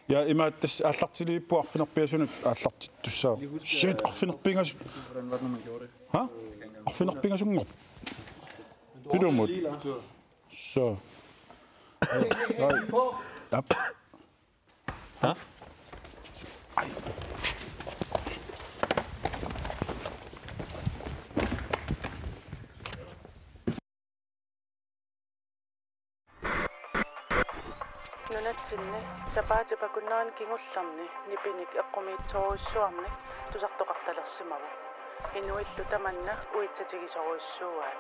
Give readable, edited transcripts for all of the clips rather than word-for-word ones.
Ja ima tas allartiliippu arfinerpiasunut allartittussaa. Shit arfinerpingas. Ha? Arfinerpingasungor. Pidumut. Så. Ja. Ha? Ej. Nunatsinne sapaatipakunnaан kingullarni nipinik eqqumiitsoruissuarnik tusartoqartalersimavu inuillu tamanna uitsatigisoruissuuaat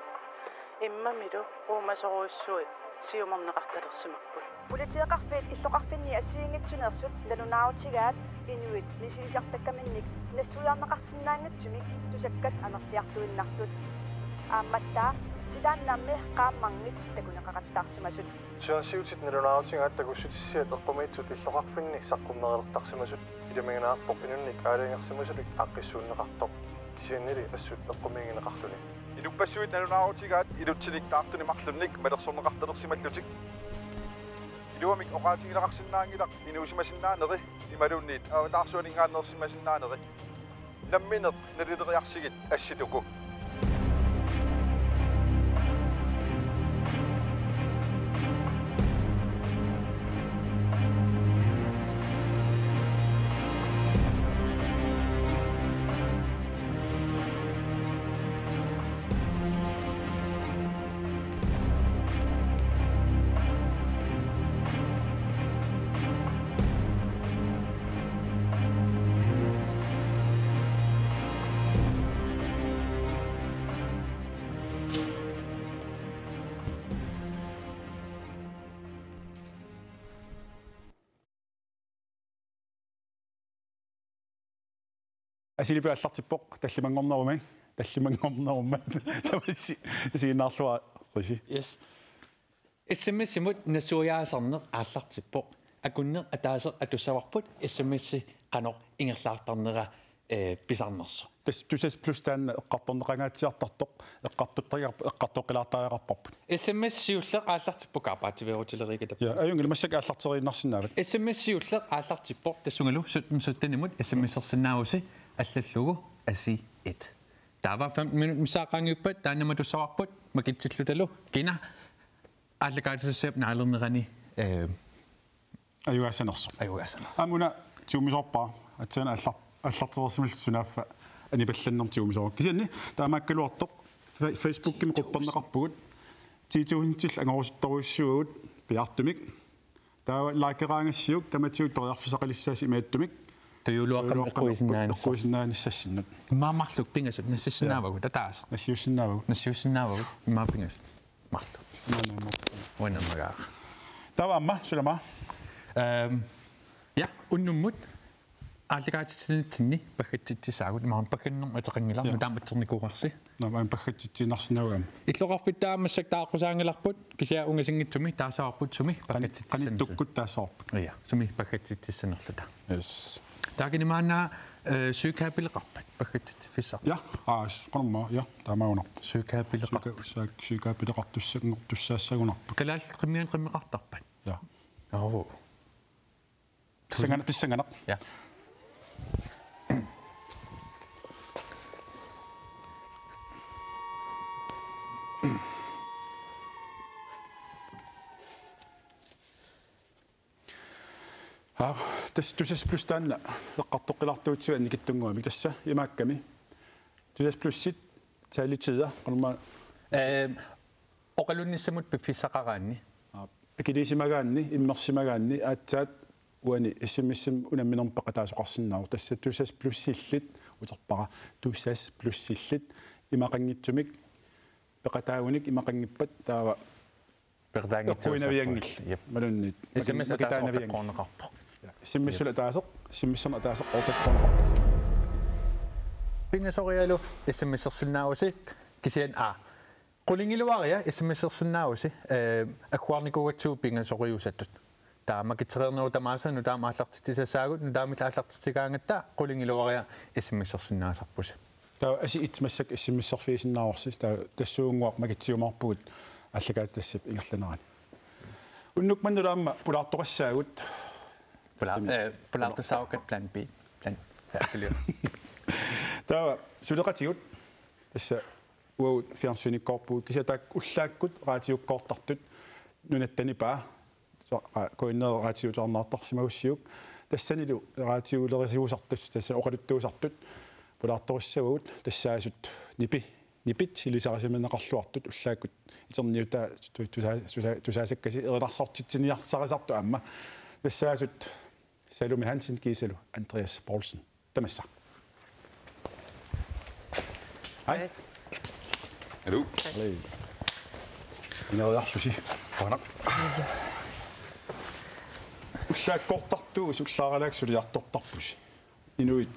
immamilu uumasoruissuit siumarneqartalersimapput Politieqarfiit illoqarfinni assiingitsuneersut nalunaarutigaat inuit nisiisartakkaminnik nassuiarneqarsinnaangatsumik tusakkat anerliartuinnartut aammattaa sidaannammi qaammarngit takuneqaqattaarsimasut Siutit nalunaarutigaat takussutissiat eqqumiitsut illoqarfinni saqqumnerelertarsimasut ilaminganaarpoq inunnik aaliingersimasut aqqissuunneqartoq kisiannili assut eqqumiingineqarluni ilupassuit nalunaarutigaat iluttiliktaartuni marlunnik malersorneqartalersimallutik iluamik oqaatigileqarsinnaangilaq inuusimasinnaaneri imalunniit aavataarsuaningaannersimasinnaaneri lammineq nalileriarsigit assituku Asilipi allartippoq tallimangornerumi tallimangornerumma tamassi asiinnaarlua qisi Yes. SMS-imut nasuujaasarneq aallartippoq akunneq ataaseq atussavarput SMS qanoq ingerlaartarnera pisarnerso. tas tusas plus taan eqqartorneqangaatiartartoq eqqartoqilaartaajarparput SMS-siulleq aallartippoq aapaativeerutilerigata. ja ayungil massaka allarteriinnarsinaavut SMS-siulleq aallartippoq tassungalu suttenimut SMS-ersinnaausi аллаллугу аси 1 таава 5 минут мисаақаангиуппат таанама туссаварпут макитсиллуталу кина ааллакаатассаап наалернерани аюасанерсо амуна тиумисорпаа атсаана аллартерсимал сунааффа анипалланнер тиумисорок кисианни таамааккалуартоқ фейсбуккими қуппернеқарпугут тиитуунтил ангорусутторуиссуугут пиартумик таава лайкераангассиук таматиут периарфисақалиссааси имааттумик туюлуаққам эққуисинааниссассиннут маамарлук пингасут нассиссинаавагу татаас нассиуссинаавагу маапингас марлу ванамагаа таваамма сулама я уннуммут аалликаатитсинитсинни паггатситсаагут маан пагганнер атеқангилар тааматсерникуuqarsi намаан паггатситсинарсинаугам иллоқарфит таамассак тааққусаангиларпут кисиа унгасингитсуми таасаварпут паггатситсиннер каниттуккут таасаарпут я суми паггатситсиннерлута yes таагинимаана сюкаапилеқарпат паггатсит фиссар я qanumma ja таамауна сюкаапилеқар сюкаапилеқартуссагнер калаал қиммиан қиммеқартарпат ja оо писсангана ja тусас плюс таанна эққартоққилартуутсуа никиттунгуами тасса имаакками тусас плюссит таалитида qanumma оқалунниссамут пиффиссақараанни акилисимагаанни иммерсимагаанни аатсаат уани иссимиссим унамминерпақа таасоқарсиннаа тасса тусас плюссиллит утерпара тусас плюссиллит имақангитсумик пеқатаагуник имақангиппат таава пердаангитсуусаппут малуннит SMS атаасоққорнеқарпоқ симмиссула таасеқ симмиссерна таасеқ ортаққорнеқарпоқ пингасориалу SMS-ерсиннаауси кисиан qulingilluaria SMS-ерсиннаауси аккуарникугатсуу пингасориусаттут таамакитерернеру тамаасану таамааллартитисассаагут таамилааллартитигаангатта qulingilluaria SMS-ерсиннаасарпуса таа аси итмассак SMS-серфисиннааварсис таа тассуунгуақ макитсиумарпугут аллагаат тассип ингерланерани уннук маннулаама пулаартоқассаагут Palaute saukat plan B. Plan. Absolut. таа сулеқатигут тасса уут фиарсуниккорпуу кисатаак уллааккут раатиуккоортартут нунаттани паа коиннер раатиутарнаартарсимагуссиук тассанилу раатиулерисиусартус тасса оқалуттуусартут пулаарторуссагуут тассаасут нипит силисарисиманеқарлуартут уллааккут итерниута тусаасаккаси эринарсартитсиниарсарисарту амма тассаасут салуми хансен кисалу Андреас Поулсен тамасса Hej. Er du? Hej. Ineriarlusi. Parnak. Ullaakkortartuu sullaaralaaksuliartortarpus. Inuit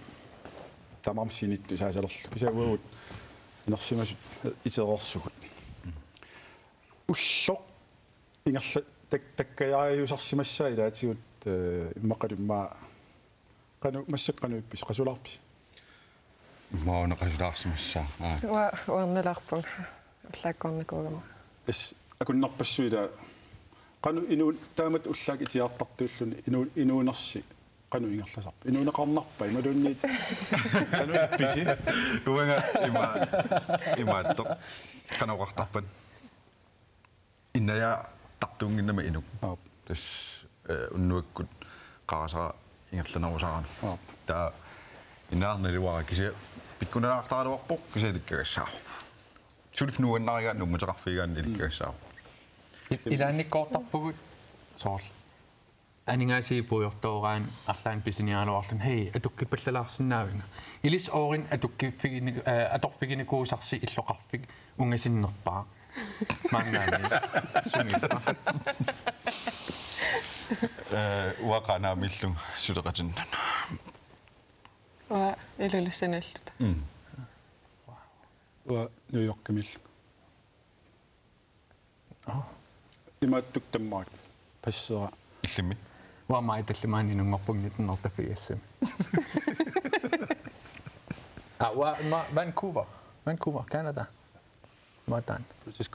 tamamsinittu saasalerlu. Kisauugut inersimasut iterersugut. Ulloq ingerla takkajaajusarsimassaa ilaatigut immaqalummaa qanu massaqqanuuppis qasularpis. Maana qasulaarsimassaa. Uarnalarpun ullaakkornikuugama. Is akunnerpassuila qanu inuun taamat ullaak itiartartuulluni inuunersi qanu ingerlasarp. Inuuneqarnarpa imaluunniit qanuippisi. Uanga imaatto qanoqartarpan. Innaya tartuunginnama inuk. Tas unnuakkut qaasara ingerlanerusarana. Ta inaarnaluara kisia pikkunalaartaraluarpoq kisialikkagassaa. Sulifnuannariga nummuteqarfigaan ilikkagassaa. Ilaannikkoortarpugut soorl aningaasiipuujortooraan арлаан писиниалуарлун хей атуккиппаллалаарсинаавина илис оорин атуккиффигини аторфигиникуусарси иллоқарфик унгасиннерпаа мааннаани сумилла уақанаамиллу сулеқатиннан илулиссаналлут Uа Нью-Йорккамил. Имааттук таммаат пассера иллими уамай таллимаани нунгорпугнитнертафиассами Vancouver, Canada. Mattan. British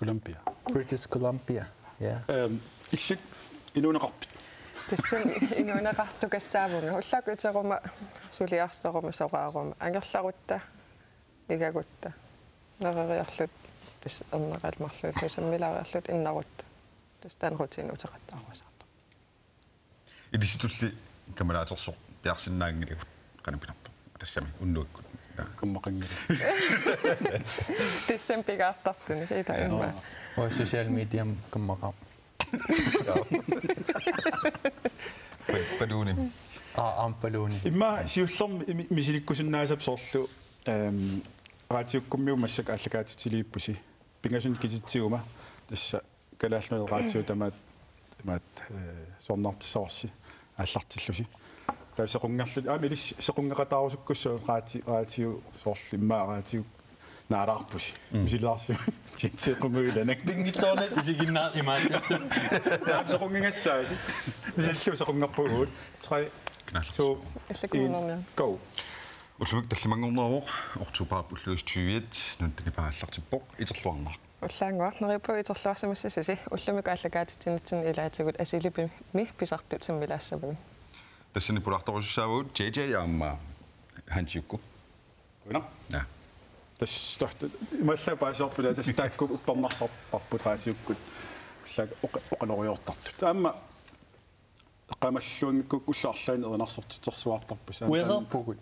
Columbia. Yeah. Иллик инунеқарпит. Тассан инунеқартукассаавунга уллаакутерума сулиарторума соқаарума ангерларутта игагутта нерериарлут тас эрнеқалмарлут тусаммилариарлут иннарутта тастан рутин утеқаттааруасаарта идиситулли камалаатерсо пиарсиннаангилигу канапинарпа тассами уннуаккут каммақангили тассам пигаартартуни илаимма Or social media каммақар падууни ампалууни имма сиуллерми мисиликкусиннаасап соорлу раатиуккуммиумассак аллагаатитилииппуси пингасун киситсигума тасса калааллунел раатиу тамаат сорнартиссаварси ааллартиллуси таасеқунгарлут милис сеқунгақатаарусуккуссуу раатиу соорлу иммаа раатиу наалаарпуси мисилаарси титсеқумуиланак дингитторнет исигиннаа имааттассу таасеқунгингассааси мисиллу сеқунгарпугуут 3 2 иллакуннерниа go уллумик таллимангорнероо ортупаап уллуистуиат нунтани пааллартиппоқ итерлуарнаа уллаангуарнериппу итерлуарсимассасуси уллумик ааллагаатитсинатсин илаатигут асилипи ми писартут саммилаассавами тассани пулаарторусуссаавут JJ яамма ханчиукку уна я тастарт ималла паасорпула тастаакку уппарнарсарпарпут раатиуккут лаг оқанориортартут таама qamallуангикку уллаарлаани эринарсортитсерсуартарпус уерерпугут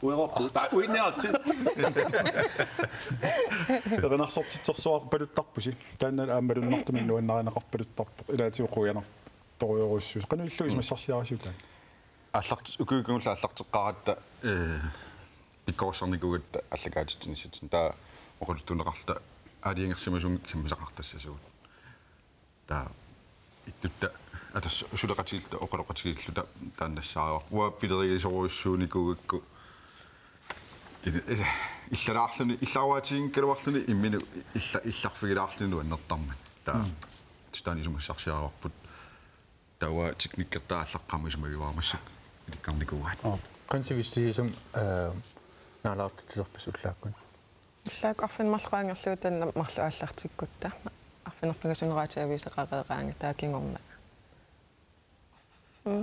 уерерпугут уиннеартит эринарсортитсерсуарпалуттарпуси тааннала ааммалуннартуми нуаннаринеқарпалуттарпу илаатиуқуяна ториоруссуус кануиллуис массарсиарасиутаа алларт укуикунгулла аллартеққаратта пиккорсарникугатта аллагаатитсиниситсин таа оқултунеқарта аалиангерсимасунгик саммилақартассасуут таа иттутта атас сулеқатигилта оқалоқатигиллута тааннассаараа уа пилеригисоруссууникугакку иллалаарлуни илларуатигин калуарлуни иммину илларфигилаарлуну аннертармат таа тстани сумассарсиарарпут тауа техниккертааллаққама исумагиваамассак иликкарникугаат консивистисум наалаартитсерпас уллааккун уллаак арфинмарлуангерлуу танна марлу ааллартиккутта арфинерпагасунераатиависеқареераанга таакингорна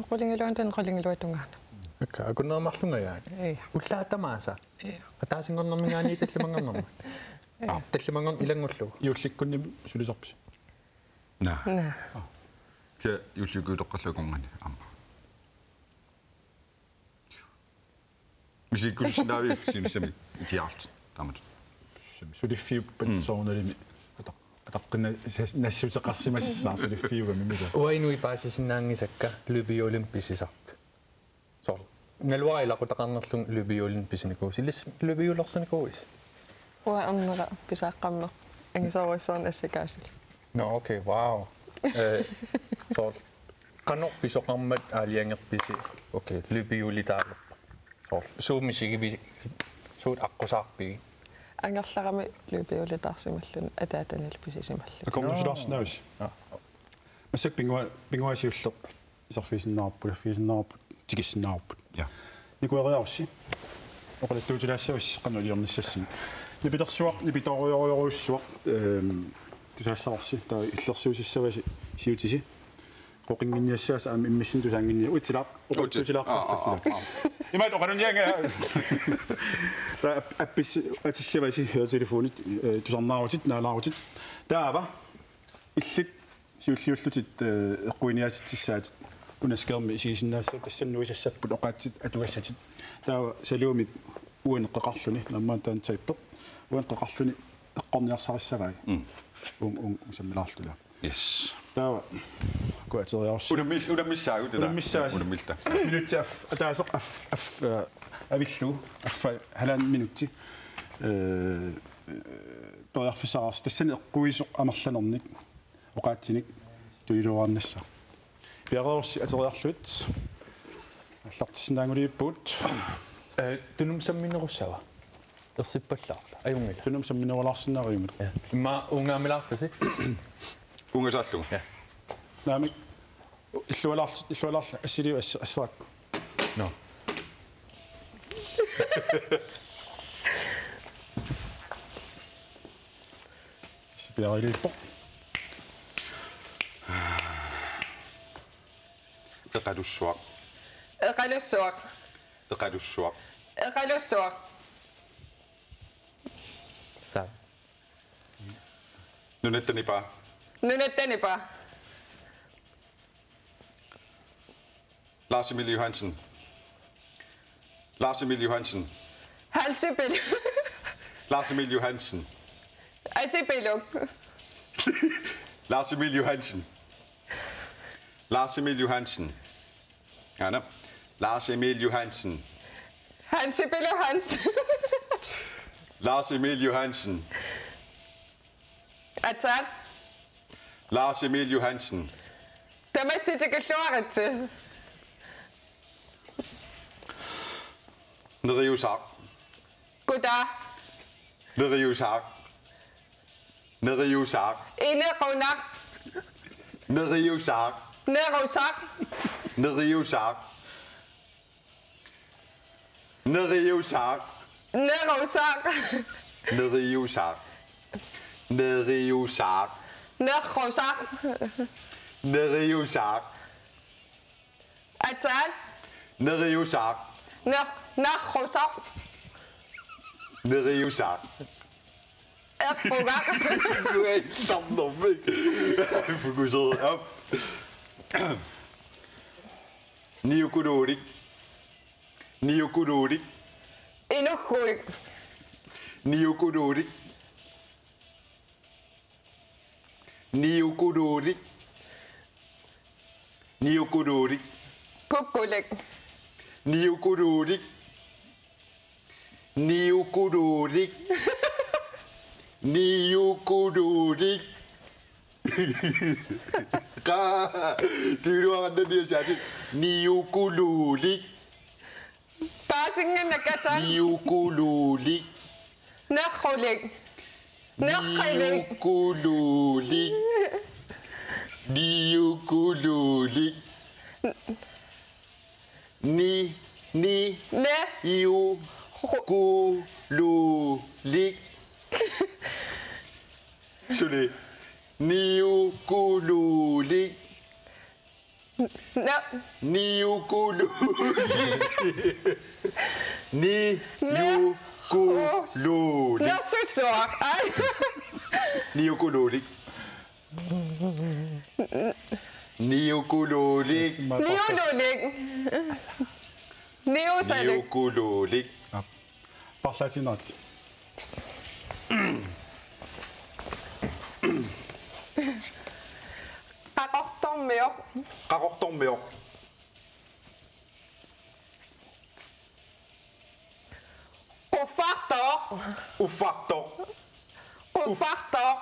Qulingilluan tan qulingilluatungaana. Akka akunnermarlungayaa. Iya. Ullaatamaasa. Ataasinngornermingaani tallimangernerma. Tallimangern ilangullu. Iullikkunni sulisorpis. Nā. Nā. Tia iullikuutoqqallukunngani amma. Misikkulsinaavi sinusami itiaart tamat. Suliffiuppan soornalimi атаққина нассутеқарсимассаа сулиффиугами мига Uainui paasisinaangisakka lybiolympisisart. Sor. Ngalwailaqutaqarnerlung lybiolympisinikuus. Illis lybiolorsinikuus. Ua annera pisaqqammer. Angisoruissoorn assikaasil. No, okay, wow. Sor. Qanorpisoqarmat aaliangerpisi. Okay, lybiolitaallerpa. Sor. Suumisigivi suut aqqusarpigi. Angerlarami lybiolitaarsimallun ataatanil pisisimallu. аккормусулаарсинаавис массак пингуасиуллеқ исарфисиннаарпу ляффисиннаарпу тикиссиннаарпут Ja. никуэриарси оқалаттуутилаассавис қаннулиорниссассин нипитерсуақ нипиториориоруссуақ тусаассаварси таа иллерсиусиссаваси сиутиси қоқингинниассаас аами иммиссин тусаангинни утилаа оқалттуутилааққартассила имаат оқануннианга таа аппис атиссаваси телефонит тусарнаарутит наалаарутит таава иллит сиуллиуллутит эққуиниаситсаатит унаскерми исигисиннаассаа тассаннуисассаппут оқаатсит атугассатит таава салиумит уанеққақарлуни наммаан таан тайппеқ уанеққақарлуни эққорниарсариссаваа саммилаарлула Yes. таава куатериарс Unamissaagu det Unammissaa. Minutti ataasaq avilluu affa halaan minutti toriarfisaraars tassani eqquisoq amerlanernik oqaatsinik tuiluarnassa piaqerussi ateriarlut аллартиссинаангулииппут Tunum samminerussava. Ersippallarla. Ajungila. tunum samminerulаарsinnaariumut Imma ungaamilaarlasi. Ungasaallugu. Ja. naamik illualaarla assiliu assaraakku No. piaqiliippo Eqalussuaq. Eqalussuaq. Eqalussuaq. Eqalussuaq. Ta. Nunettanipa. Nunettanipa. Lars Emil Johansen. Lars Emil Johansen. Halsipil. Lars Emil Johansen. Asipiluk. Lars Emil Johansen. Lars Emil Johansen. Anna. Lars Emil Johansen. Hansipil Hans. Lars Emil Johansen. Atat. Lars Emil Johansen. Tamasitikilluaritsi. Neriusak. Goddag. Neriusak. Neriusak. Inerunak. Neriusak. Nerusak. Neriusak. Neriusak. Nerusak. Neriusak. Neriusak. Nerusak. Neriusak. Atat. Neriusak. Nerusak. Neriusak. Erunak. Du er ikke sammen om mig. Fokuseret op. Niukudorik. Niukudorik. Inukuik. Niukudorik. Niukudorik. Niukudorik. Kukulik. Niukudorik. Niukudorik. Niukudorik. Du har andet det, jeg siger. Niukudorik. Basingen nakatan. Niukudorik. Nerulik. Nerulik. Niukudorik. Niukudorik. Ni. Ne. Niukudorik. Sorry. Niukudorik. Niukulu. Niukulu. Nassussuaq. Ai. Niukululik. Niukululik. Niululik. Niusalik. Niukululik. Parlatinat. Aqortormiuq. Qaqortormiuq. Uffartoq. Uffartoq. Uffartoq.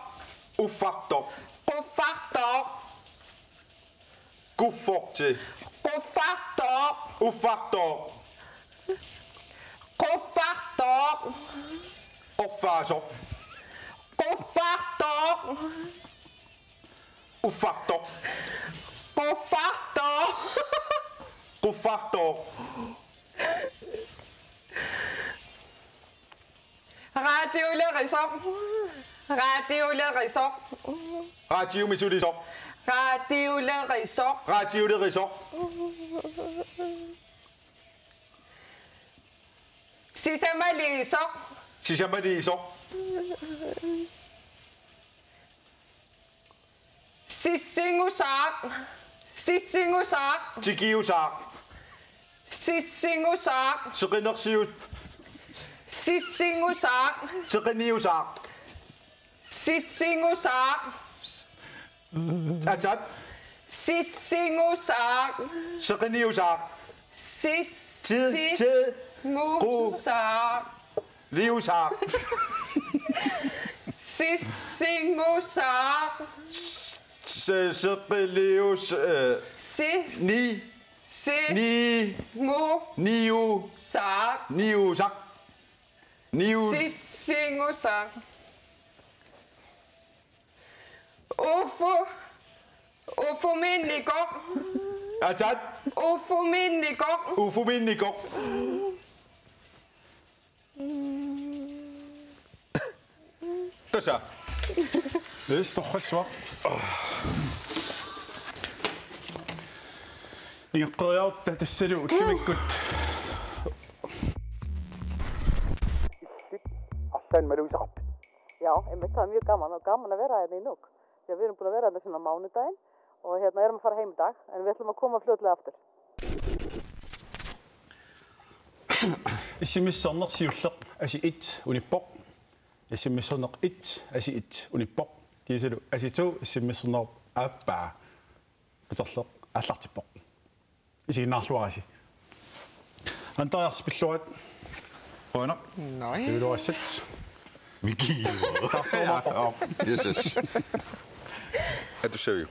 Uffartoq. Uffartoq. Kufforti. Uffartoq. Uffartoq. Uffartoq. Offasoq. Uffartoq. Uffartoq. Uffartoq. Kuffartoq. Radiolerisoq. Radiolerisoq. Ratiumisulisoq. Radiolerisoq. Ratiolerisoq. Sisamalisoq. Sisamalisoq. Sissingusaq. Sissingusaq. Tikiusaq. Sissingusaq. Seqinersiut. Sissingusaq. Seqiniusaq. Sissingusaq. Atat. Sissingusaq. Seqiniusaq. Sissingusaq. Liusaq. Sissingusaq. Seqilius. Ni. Sissingusaq. Niusaq. Sissingusaq. Ufuminniqoq. Atat. Ufuminniqoq. Ufuminniqoq. Tasa. Læs torrassuaq. Ingqeriarut tatassalu ullumikkut. Arsan maluisaqap. Já, einmitt, það er mjög gaman að vera hérna í Nuuk. Því að við erum búin að vera hérna svona mánudaginn og hérna erum að fara heim í dag, en við ætlum að koma fljótlega aftur. Issimissarnersiulleq asi 1 unippoq. Issimissarneq 1 asi 1 unippoq. Kiisalu asi 2 issimissarnerp aappaa. Paterleq аллартиппоq. Isiginnaarluarasi. Antariarspilluat. Højner. Nej. Uluassat. Miki. Jesus. Er du seriøs?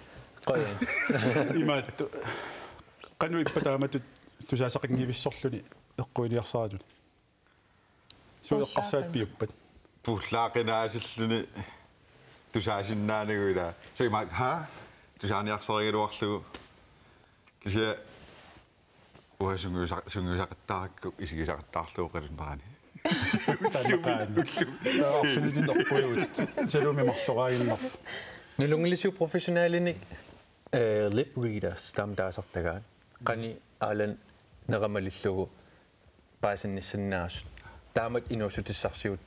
Imaat qanu ippataamatut tusaasaqingivissorluni eqquiniarsaatut. Suueqqarsaat piuppat. Pullaaqinaasilluni tusaasinnaaniguila. Simaat ha? Tusaaniarserigaluarlugu. Kisia uasunguusaqattarakku isigisaqattaarluuqalunnerani. Absoluut eqquigut. Salumi marloraaginnar. Nalungilisiu professionalinik lip readers tamdaasartagaan qani aalan neramalillugu paasannissannaasut taamat inuusutissarsiut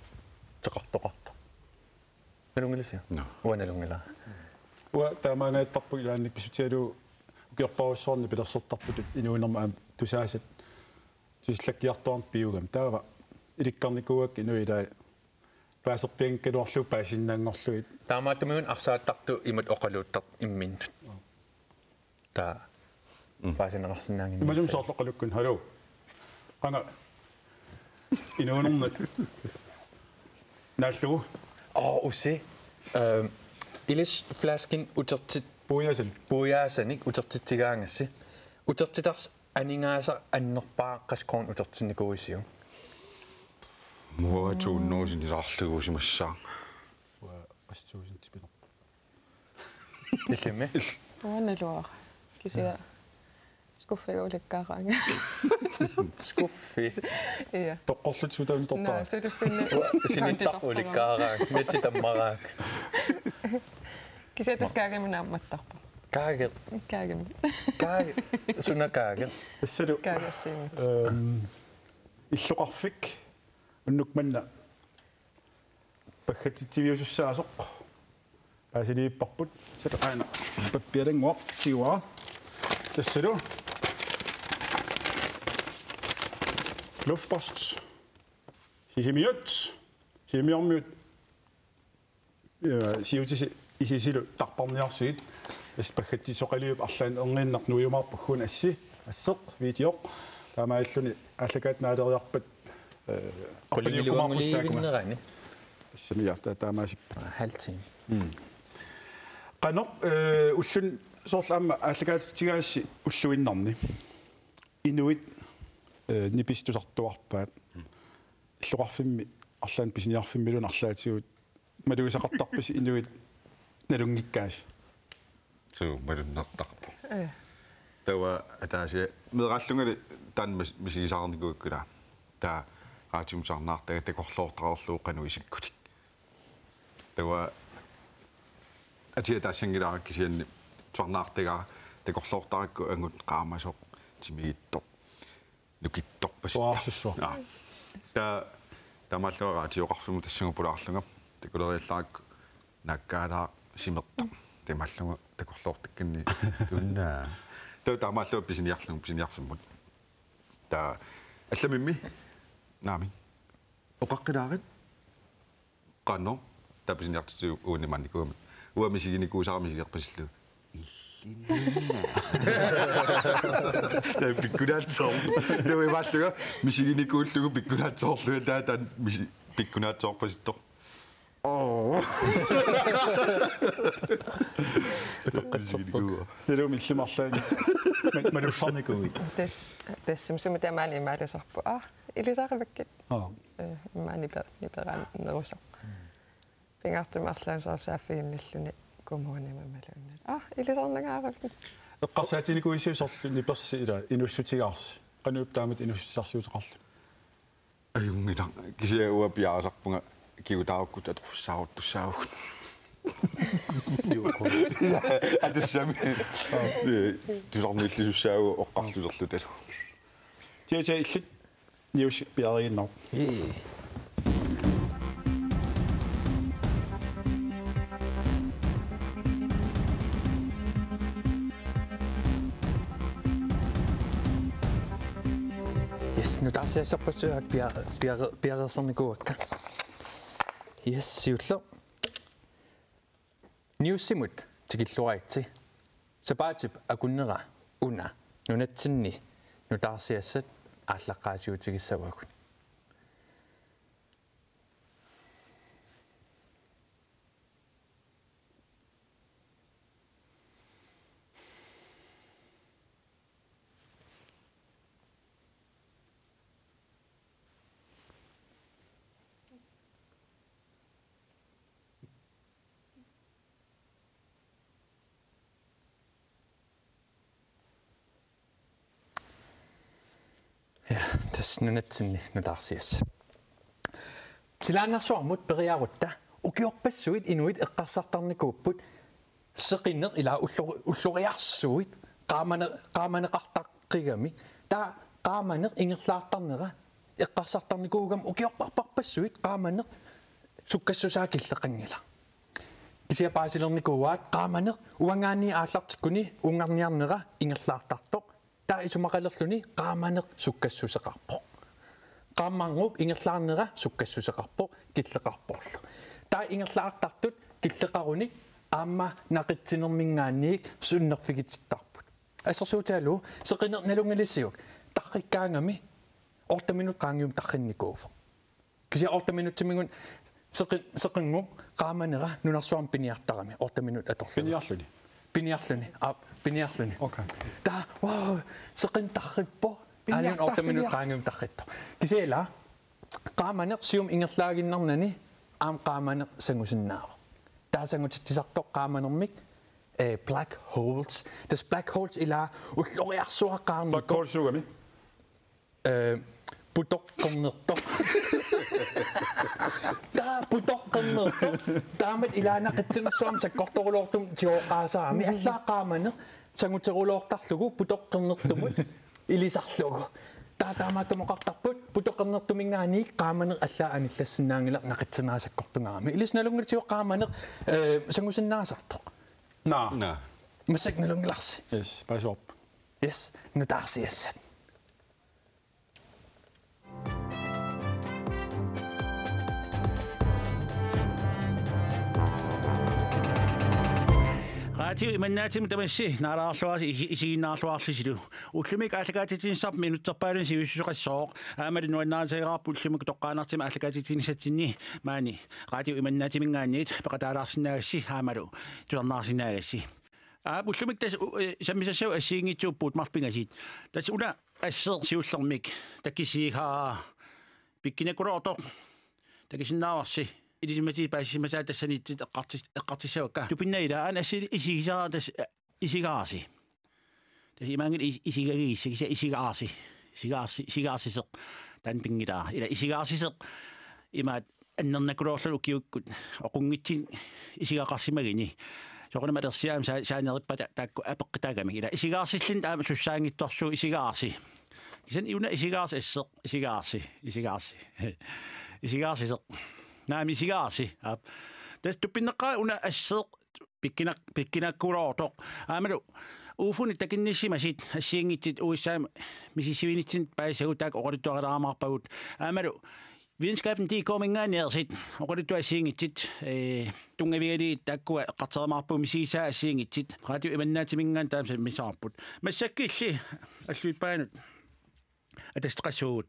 teqartoqarta nalungilisia uanalungila Ua taamaanaattarpu ilaannik pisutialu ukiorparussorni pilersertartut inuinerma tusaasat tuslakkiartoorn piugam taava ilikkarnikuak inuilaa paaserpiankaluarlu paasinnaangorluit taamaattumiun arsaattartu imut oqaluuttart imminnut taa paasinneqarsinnaangin imalum soorloqalukkun hallo qanga inuunernet naallugu ussi ilis flaskin utertit puujaasanik utertitsigaangassi utertitars aningaasa annerpaaqqaskoon utertinnikuisiu Mua tuunnuusin isarlugusimassaan. ua qastuusin tipiner illimi Uanaluaq. Kisia skuffiulikkaaraanga. skuffi Ja. toqqorlut sutaun tortaa Så det finde. sinittarpulikkaaraak netitamaraak Kisia taskaagimin ammattarpa. Kage. Kage. Kage. Sunna kage. тассалу Kage симит. иллоқарфик уннукманна паггатитсивиусуссаасоқ паасилииппарпут сатаана паппиалангуар тиуара тассалу luftpost сисимиут симиормиут сиутиси исисилу тарпарниарсигит аспаггатисоқалиуп арлаан ернииннар нуйумаарпаггуун асси ассеқ видеоқ таамааллуни аллагаат наалериарпат Kollegiluanguliivinnerani. тассамиарта таамаасип Halvtime. qanor ullun soorlaamma аллагаатитигаасси уллуиннарни инуит нипистусартуарпаат иллоқарфимми арлаан писиниарфиммилун арлаатигут малуисақартарпис инуит налунгиккаас суу малуннартарпу тава атааси медеқаллунгали таан мисигисаарникуиккула таа раатиумсарнаартага такорлоортарерлуу қануисиккутик тава атиа таасангилаа кисианни туарнаартага такорлоортаракку ангут qaamasoq тимиитто нукитторпас туаарсуссуа та тамаллуара тиоқарфиму тассангупулаарлунга такулериаллааракку наккаалаа симерта тамаллуга такорлоортаккинни туннаа таа тамаллуа писиниарфиммут та алламимми наами оқаққилаарит қано таписиниартитсу уунниманникуами уамисигиникуусаарамисигерпасиллу иллинна пиккунаатсоо нуивааллуга мисигиникууллугу пиккунаатсоорлуга таатан миси пиккунаатсоорпаситтор нэлу миллимарлаани малуссарникуи Тэс сум тамаани маалисарпу. Илисариваккит. Маани перан нерусо. Пингартумарлаан саарсааффигинниллуни кумуанимамалуунна. Илисарнагааравит. эққарсаатиникуисиусорлуни перси ила инуссутигаарси qanууп таамат инуссутсарсиутеқарлу аюнгила кисиауа пиарасарпунга киутааруккут аторфуссааруттуссаагут атуссами тусарниллисуссаагу оққарлусерлу талу тиа иллит ниус пиаригиннар Nu taasiassarpassuak piareersernikuvakka. Yes, siullo. Niussimut tikilluaitsi. Sapaatip akunnera una nunatsinni nutaarsiassat ааллаққаасиутигиссавагут. Ja, tässä nunatsinni nutaarsiassa. Tilaanarsuarmut periarutta ukiorpassuit inuit eqqarsartarnikuupput seqinner ila ulluriarsuit qaamaneqartaqqigami ta qaamaneq ingerlaartarnera eqqarsartarnikuugam ukiorparparpassuit qaamaneq sukkassusaakilleqangila kisiapaasilernikууaat qaamaneq uangaani aallartikkuni ungarniarnera ingerlaartartoq ta isumaqalerluni qaamaneq sukkassuseqarpoq qaammangup ingerlaarnera sukkassuseqarpoq killeqarporlu ta ingerlaartartut killeqaruni aamma naqitsinermingaanniik sunnerfigitittarput assersuutaalu seqiner nalungalissiuk tarrikkaangami 8 minut qaangium tarrinnikuuvo kisia 8 minuttimingun seqingup qaamanera nunarsuarm piniartarami 8 minut atorlu piniarluni okay ta wow seqin tarrippo aliun 8 minut qaangium tarritto kisiala qaamaneq sium ingerlaaginnarnani aam qaamaneq sangusinnaavo taasangutittisartoq qaamanermik black holes das black holes ila ulloriarsuaqaarnut black holes suugami putoqqernertor ta putoqqernertor taamat ilaanaqitsinassuam sakkortorulortum tioqaasaami allaaqaamane sanguteruloortarlugu putoqqernertumut ilisarlugu taataamaattumoqartarput putoqqernertumingaani qaamaner allaaanillassinnaangila naqitsinaasakortungaami ilisnalungnitioqaamaner sangusinnaasartoq Na. masaknalungilarsi Yes, pas op. yes nutaarsiassat Radio imannaatim tamassi naaraarluasi isiginnaarluarlisilu ullumik ааллакаатитинсарп минуттерпаалун сиуссуқассоо аамали нуаннаасаераарпу уllумик тоққаанартима ааллакаатитинсатсинни маани radio иманнаатимингаанниит пеқатаалаарсинаагасси аамалу туернаарсинаагасси уllумик тас саммисассау ассиингитсууппут марпингасит тас уна ассер сиуллермик таккисиихаа пиккинакулоорто такисиннааварси илисимати паассимасаа тассаниттит эққартиссавакка тупиннаила ан асси исигисаа тас исигааси тас имангил исигагиисси киса исигаарсисеқ тан пингилаа ила исигаарсисеқ имаат аннернакулоорлу укиуккут оқунгитсин исигақарсимагини соқунама алерсиаам саанериппата таакку апеққитаагами ила исигаарсиллин таама суссаангитторсуу исигаарси кисан иуна исигаарси ассеқ исигаарсисеқ наами исигаарси тас туппиннеққаа уна ассеқ пиккинаккулоортоқ аамалу уфуни такинниссимасит ассиингитсит уиссаама мисисивинитсин паисагу таак оқалуттуаралаамаарпагут аамалу videnskaben de går mingaanерсит оқалуттуа ассиингитсит тунгавигалии тааккуа эққартерамаарпу мисигисаа ассиингитсит радио иманнаатимингаан таамса мисаарпут массаккилли аллуиппаанут атастеқассуугут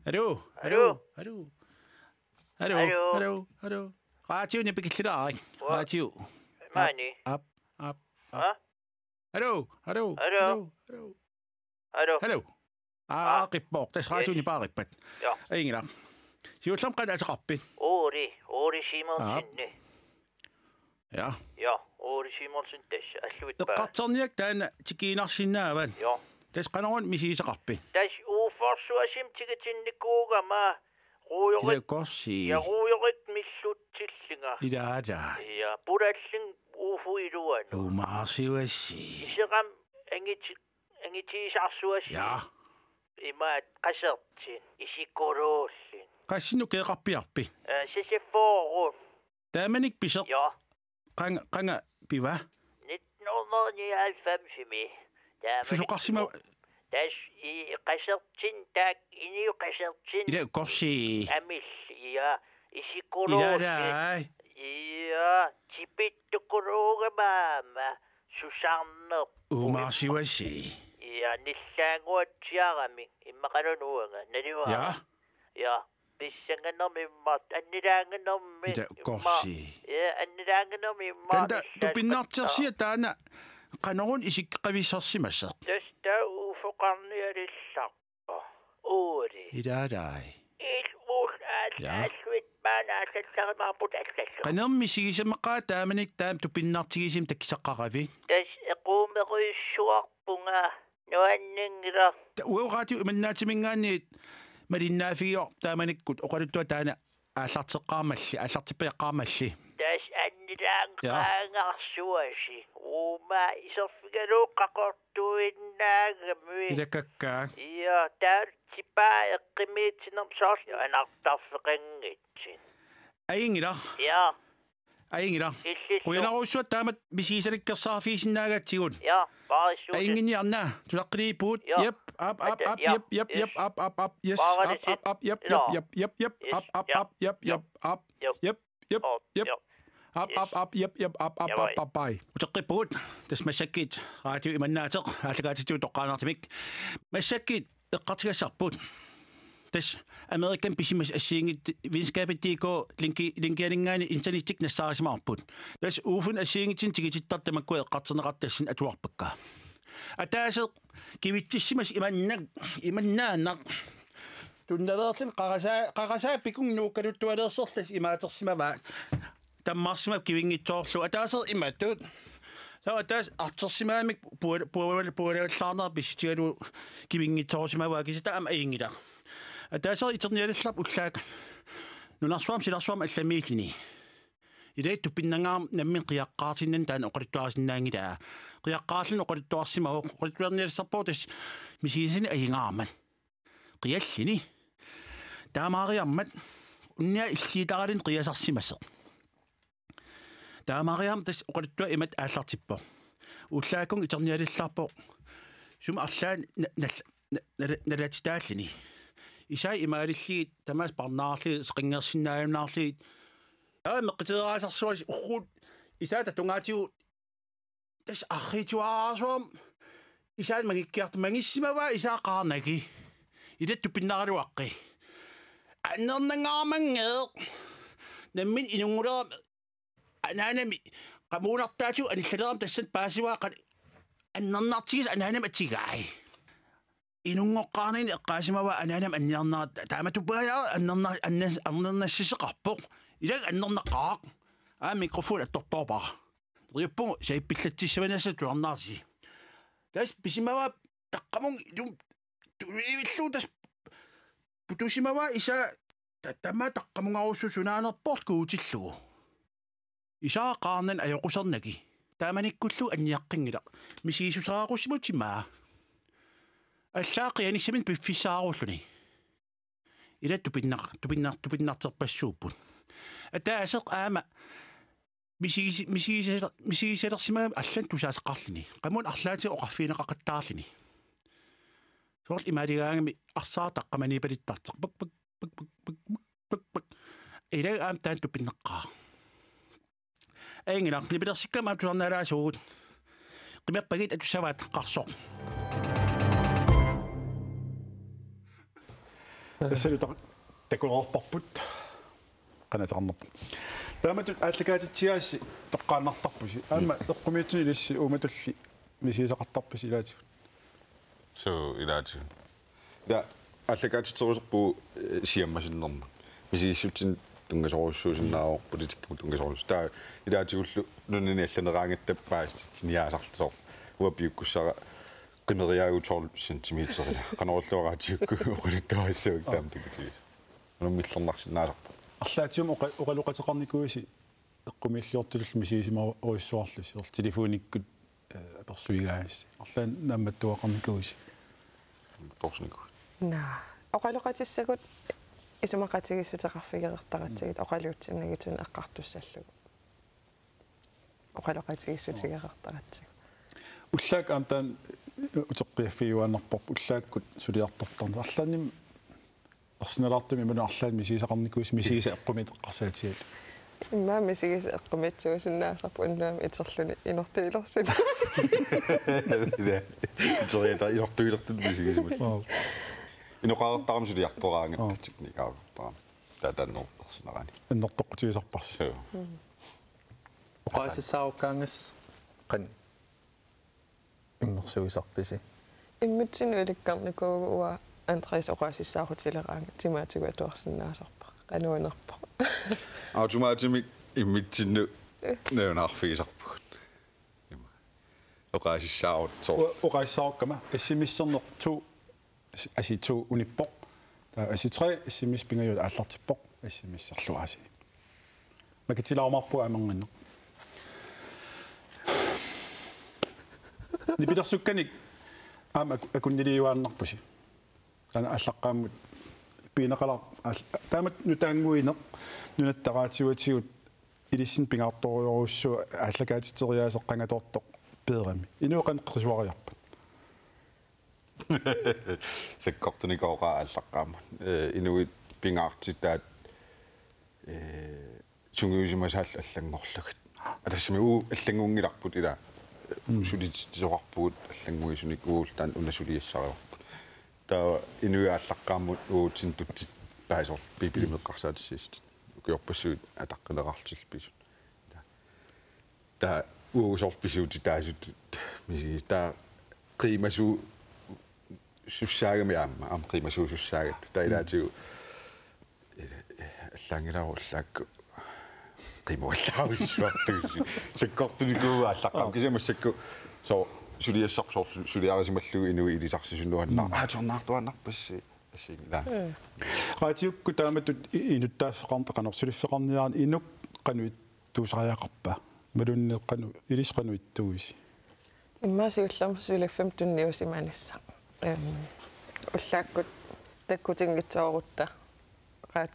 алло Radio ni pikilaa. Radio. Mani. Up. Ha? Hallo. Qippoq. Tas radio ni paarippat. Ja. Ingila. Siullam qan asaqappit. Ori Simonsen. Ja. Ja, Ori Simonsen tässä alluitpaa. Eqqarterniak taana tikiinarsinnaavan. Ja. Tas qanaron misiisaqarpit. Tas uforsuasim tigitinnikkuugama. Ruuyorit. Ja ruuyorit missutsillinga. Idaada. Ja purallin ufuiluan. Umaarsiuassi. Iseqam angitiisarsuassi. Ja. Imaat qasertin isikkoruullin. Qassinu keeqarpiarpi. Sisifoorun. Taamanik piseq. Ja. Qanga piva. 1999. Susuqarsima Tas I qasertin taak iniu qasertin. ila korsi. Amil ja isikkoruullin. Idaada. Ja tipittukuruugamaama susarnerp. Umaarsiuassi. Ja nillaanguatsiarami immaqalunuanga naliwa. Ja pissanganermimmat annilaanganermi. Ila korsi. Ja annilaanganermi imma. Tanda tupinnartersia taana qanorun isiqqavisarsimasseq. Tästä ufoqarnialissarpa. Uuri. Idaadai. Alluit maanaasallarimaarput allallu. Qanermi sigisameqaa taamanik taam tupinnartigisim takkisaqqaravi. Tas equumeruissuarpunga nuanningila. Uo radio imannaatiminggaanniit malinnaafigio taamanikkut oqaluttua taana аллартиппиаққармалли. Tas annilaanqaangarsuasi. Uuma iserfigaluuqqaqortuinnaagami. Ilakakkaa. Ja taartipaa eqqimiitsinam soorl anartarfeqangitsin. Aingila. Ja. Aingila. Quyanaruussua taamat misigisalikkersaarfiisinnaagatsigun. Ja, parissuut. Ainginniarna tulaqqiliippuut. Yep. Up. Yep. Yes. Up. Yep. Up. Bye. Utaqqipuut tasmassakkiit radio imannaateq aallakaatittu toqqaanartimik. Massakkiit eqqartigassarput. Tas Amerikan pisimas assiingit videnskabet de går linkialingaani internettik nassarisimaarput. Tas ufun assiingitsin tigitittartamakku eqqarterneqartassin atuarpakka. Ataaseq kivitsissimas imannaanaq tunnavertin qarasaa pikung nuukkaluttualersertas imaatersimava tammarsima kivingitsoorlu ataaser imattut Så das artersimaamik puulallarner pisitigalu kivingitsoorsimavaa kisita am aingila. Ataaseri iternialallap ullaak nunarsuam silarsuam allamiillini. Ileittu pinnangaam nammin qiaqqaartinnan taan oqalittuarsinnaangilaa. Qiaqqaarlun oqalittuarsimahu oqalittuarnialassarpuutas misiisini ayingaaman. Qiallini. Taamaariarmat unnia illiitaqalin qiasarsimasseq. Taamaariam tas oqalittua imat aallartippo. Ullaakun iternialillarpo sum arlaan nalatitaallini. Isai imaalilliit tamas parnaarli qingersinnaayunnaarliit meqqiteraasarsuas urruut isaata tungaatigu tas arrituaarsuam isaat magikkiartu mangissimavaa isaaqaarnaki ilattu pinnaraluaqqi annernaangaamangeeq nammin inungulera anaanami qamuunartaatu anillaleram tassat paasiwaa qan annernartigis anaanam atigaai inungoqqaarniin eqqaasimavaa anaanam anniarnaat taamatupaayaa annernassiseqarpoq ilag annerneqqaaq mikrofon attortorpara riuppungu saippillattissavanasatuarnaarsi tas pisimavaa taqqamung ilum tuivillu tas putusimavaa isaa tamma taqqamungaruussu sunaanerport kuutillugu isaaqaarnan ajoqusernaki taamanikkullu anniaqqingila misiisusaaqusimutimaa аллаақианissамин пиффисаарууллуни илатту тупиннартерпассууппут атаасеқ аама мисигиселерсимагам аллан тусаасеққарлини қамун арлаати оқарфиинеқақаттаарлини соорл ималигаагами арсаа таққаманипалиттартеқ пак илаг аам таан тупиннеққаа энгилар либилерсиккама туарнаалаасуугут қимаппагит атуссаваат қарсоқ Esseli takulerparput qanatarnerpu. Taamatut aallakaatitsiaassi taqqaannartarpusi. Aama eqqumiitsuni ilissi uumatulli misiisaqartarpis ilaati. So ilaati. Ja aallakaatitseruserpu siammasinnerma. Misiissutsin tungasoruussuusinnaao politikku tungasoruus. Taa ilaatigullu nunni allaneraangittappaastiniaasarlusoq. Uapiukkussara qimeriaagutorlu sentimeterilla qanorulluaraatiukku uqalittuaassuuk taamtikutiis numillernarsinaasarpu арлаатиум оқалуқатеқарникуиси эққумииллиортулл мисисима ориссуарлис телефониккут аперсуигаас арлаан наамматтуақарникуиси торснику на оқалуқатиссагут исумақатигиссутеқарфигеқартаратсигит оқалуутсиннагитун эққартуссаллугу оқалуқатигиссутигеқартаратсиг уллаак аамтаан утеққиаффиуааннарпорпу уллааккут сулиартартарна арлааним арсиналаартуми имуна арлаан мисисақарникуис мисиса эққумитеққарсаатиат имма мисигис эққумитсуусиннаасарпу иннаами итерлүни инортуилерсуни итериата инортуилертут мисигисмус иноқаартарам сулиарпораангат техникаавтарам таатааннерсинерани иннортоққутигисарпарс оқаасиссаавуккаангас қан иммерсуисарписи иммитсину иликкарникуугуа Andreas оқаасиссаахутилераанга тимаатигу атуарсинаасарпа qanуинерпа автоматимик иммитсинну неунаарфигисарпугут има оқаасиссаавут оқаиссаақкама ассимиссернер ту аситу униппоқ та аситре ассимис пингаюут ааллартиппоқ ассимиссерлуаси макитилаумарпу амангинне нипидерсукканик аама акуннилиуааннарпуси тана аллаққааммут пинеқалар таамат нутаангуинеқ нунаттараатигутигут илиссин пингаарторуйоруссу ааллакаатитериаасеққангаторто пеерами инуоқан қрисуариарпа секкортуникооqa аллаққаама инуит пингаартитаат сунгуисимасаал аллангорлугат атассами уу аллангунгиларпут ила сулитисоқарпугут аллангуисуник уултаан унасулиассариорпут таа инуиааллаққааммут уутсин тутсит паасор пипилимеққарсаатиссист укиорпассуит атаққилерарлилписут таа уусорписуути таасут миси таа қимасу суссаагами аама қимасу суссаагат таилаатигу аллаангилару аллаакку qimulaavisuartuusi sakkortunikuu allaqam kisimassakku so suliassaqsor suliarisimallugu inui ilisarsisunnuannaa tornaartuannarpassi assingila qaatiukku taamatut inuttaaffeqarneqanorsuliffeqarniaarni inuk qanuit tuusariaqarpa malunneqqanu ilisqanuittuusi иммаасиуллерма сулиффам тунниусиманисса уллааккут таккутингитсоорутта qaat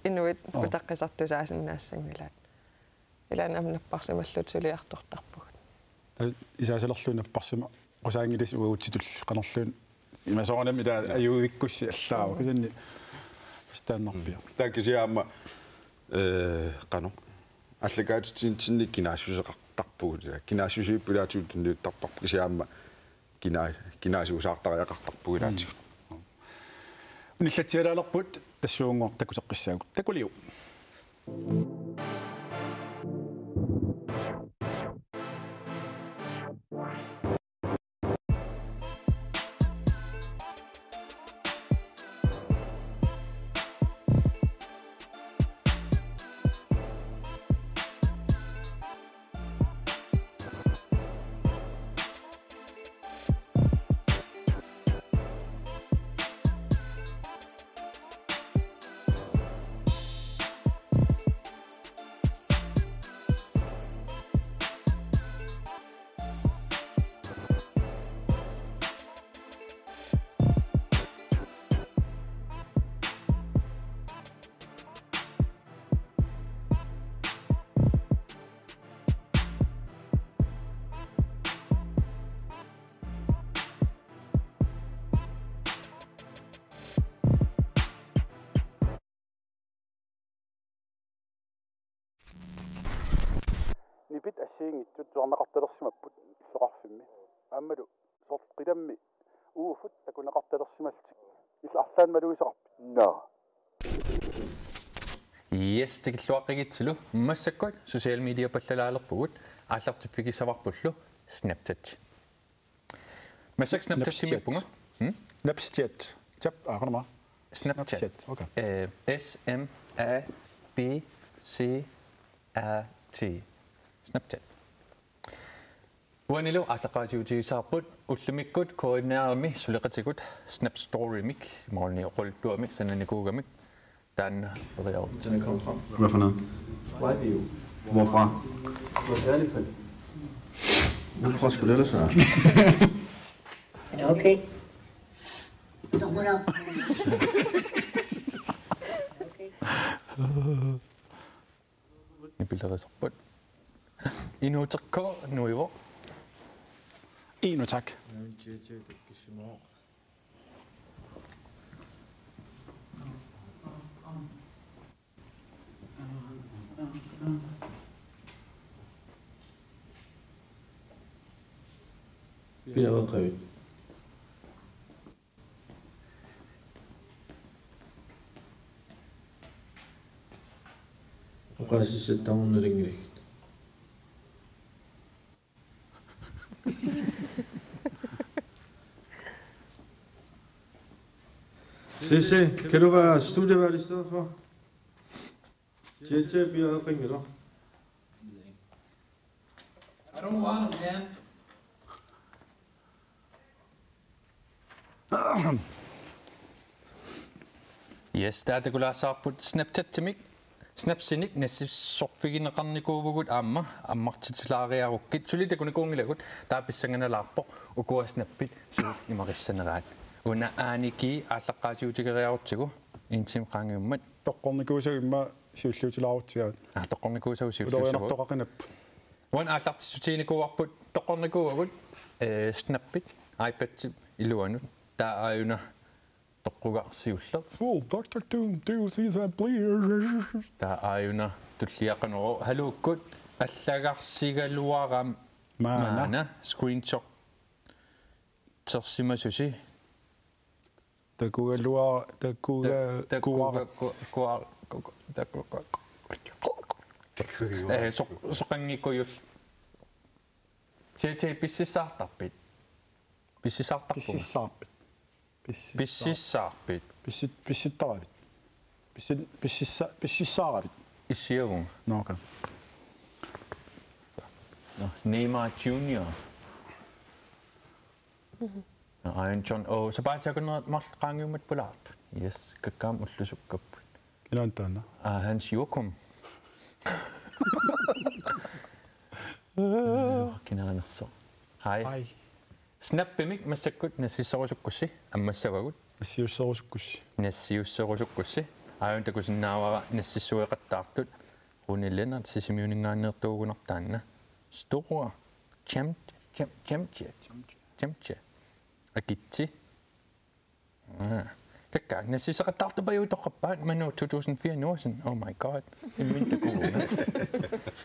inuit utaqқисартусаасиннаассангилаат илаанамнаппарсималлут сулиартортарпугут исаасалерлуна парсима qusаангилис уутситул qanерлуун имасоорнами таа аюуиккусси аллаава кисанни стааннарпиа таакисиаама qanu аллагаатитсинник кинаасусеқартарпугут кинаасусииппулаатиут тунниуттарпарпу кисиаама кинаасуусаартариақартарпугулаатиг униллатсиалаалерпут тассуунгор такусеққиссаагут такулиу нипит ассиингитсут суарнеқарталерсимаппут соқарфимми ааммалу сорт қиламми ууффут такунеқарталерсималтик иллаарлаан малуисеқарпи но Yes, тикиллуаққигитсилу иммассаккут social media паллалаалерпугут ааллартиффигисаварпуллу Snapchat. Массак Snapchat тимиппунга? Snapchat. Тап аарнама. Snapchat. Okay. S M A B C A T. Snapchat. Wanilo ааллақаатиутигисаарпут уллумиккут координаарми сулеқатикут Snap Story мик морни оқултуамик сананикуугамик таанна риау. Den er kommet frem. Hvad for noget? Vejbio. Hvorfra? Hvor særligt fald. Hvorfor skulle det ellers være? Er det okay? Så hun op. Nipilterisarput. Inuuteqqo nuivo. Inu tak. Vi har været revet. Rejse sig down ringligt. Sisse, kan du være studievært i stedet for? JJ bliver ringet dig. I don't want him, man. Yes, таатакулаасаарпут Snapchat-тимик Snapsinik нассорфигинеқарникуугут аммартитилаариаруккит сулитакуникуунгилагут тааписсанганалаарпо укуа Snapпит суу имариссанераат уна ааники ааллаққаатиутигериарутсигу интим қаангиуммат тоққорникуусагимма сиуллуутилаарутсигаат тоққорникуусагу сиуллуусагу тоқақинап уан ааллартиссутиникууарпут тоққорникууагут Snapпит iPad илуанут таааюна тоққугарсиуллер Full Dr. Doom do see that please таааюна туллиақанеро халууккут аллагарсигалуарам маана screenshot терсимасуси такугалуа соқангиккуйул тээ писсисаартарпит писсисаартарпит писсисаарпит писситтаравит писсисааравит isiavung. Nå, okay. Neymar Junior. Iron John O. Så bare tager noget meget rangiumet på lart. Yes, kakam ullusukkap. Ilan taanna? Hans Jokum. Kinanasso. Hej. Snappimik massakkut nassissorusukkussi ammassavagut. Nassiussorusukkussi. Nassiussorusukkussi. Iron takusinnaavara nassissueqattaartut. Rune Lennart sisimiuningaannertuugunartaanna. Store chamche. Akitti. Kakka nassisaqattaartupayu toqqappaat manu 2004 nuusin. Oh my god. Immintakuuna.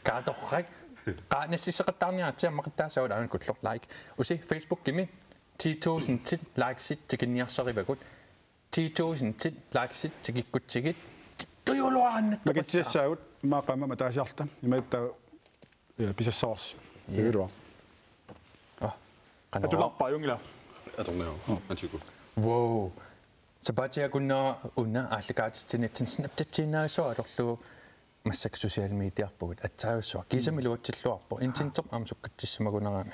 Kaatorrak. Nassisaqattaarniartia maqattaasawut aun kutlor like. Usi Facebook kimi 10,000 tit likes it tikinniarsarivakut. 10,000 tit likes it tikikkutsigit. Tuyuluaranna. Makitsissaagut maaqama mataasiarta. Imatta pisassavars. Tegulua. Atularpaa jungila. Atorneo. Antiku. Wow. Så bare til at kunne under allikaatsinitsin snapchatinaasoo atorlu massak sociale medier på at tage så kisamiluatsilluarpo intinter amsukkatismagunarami.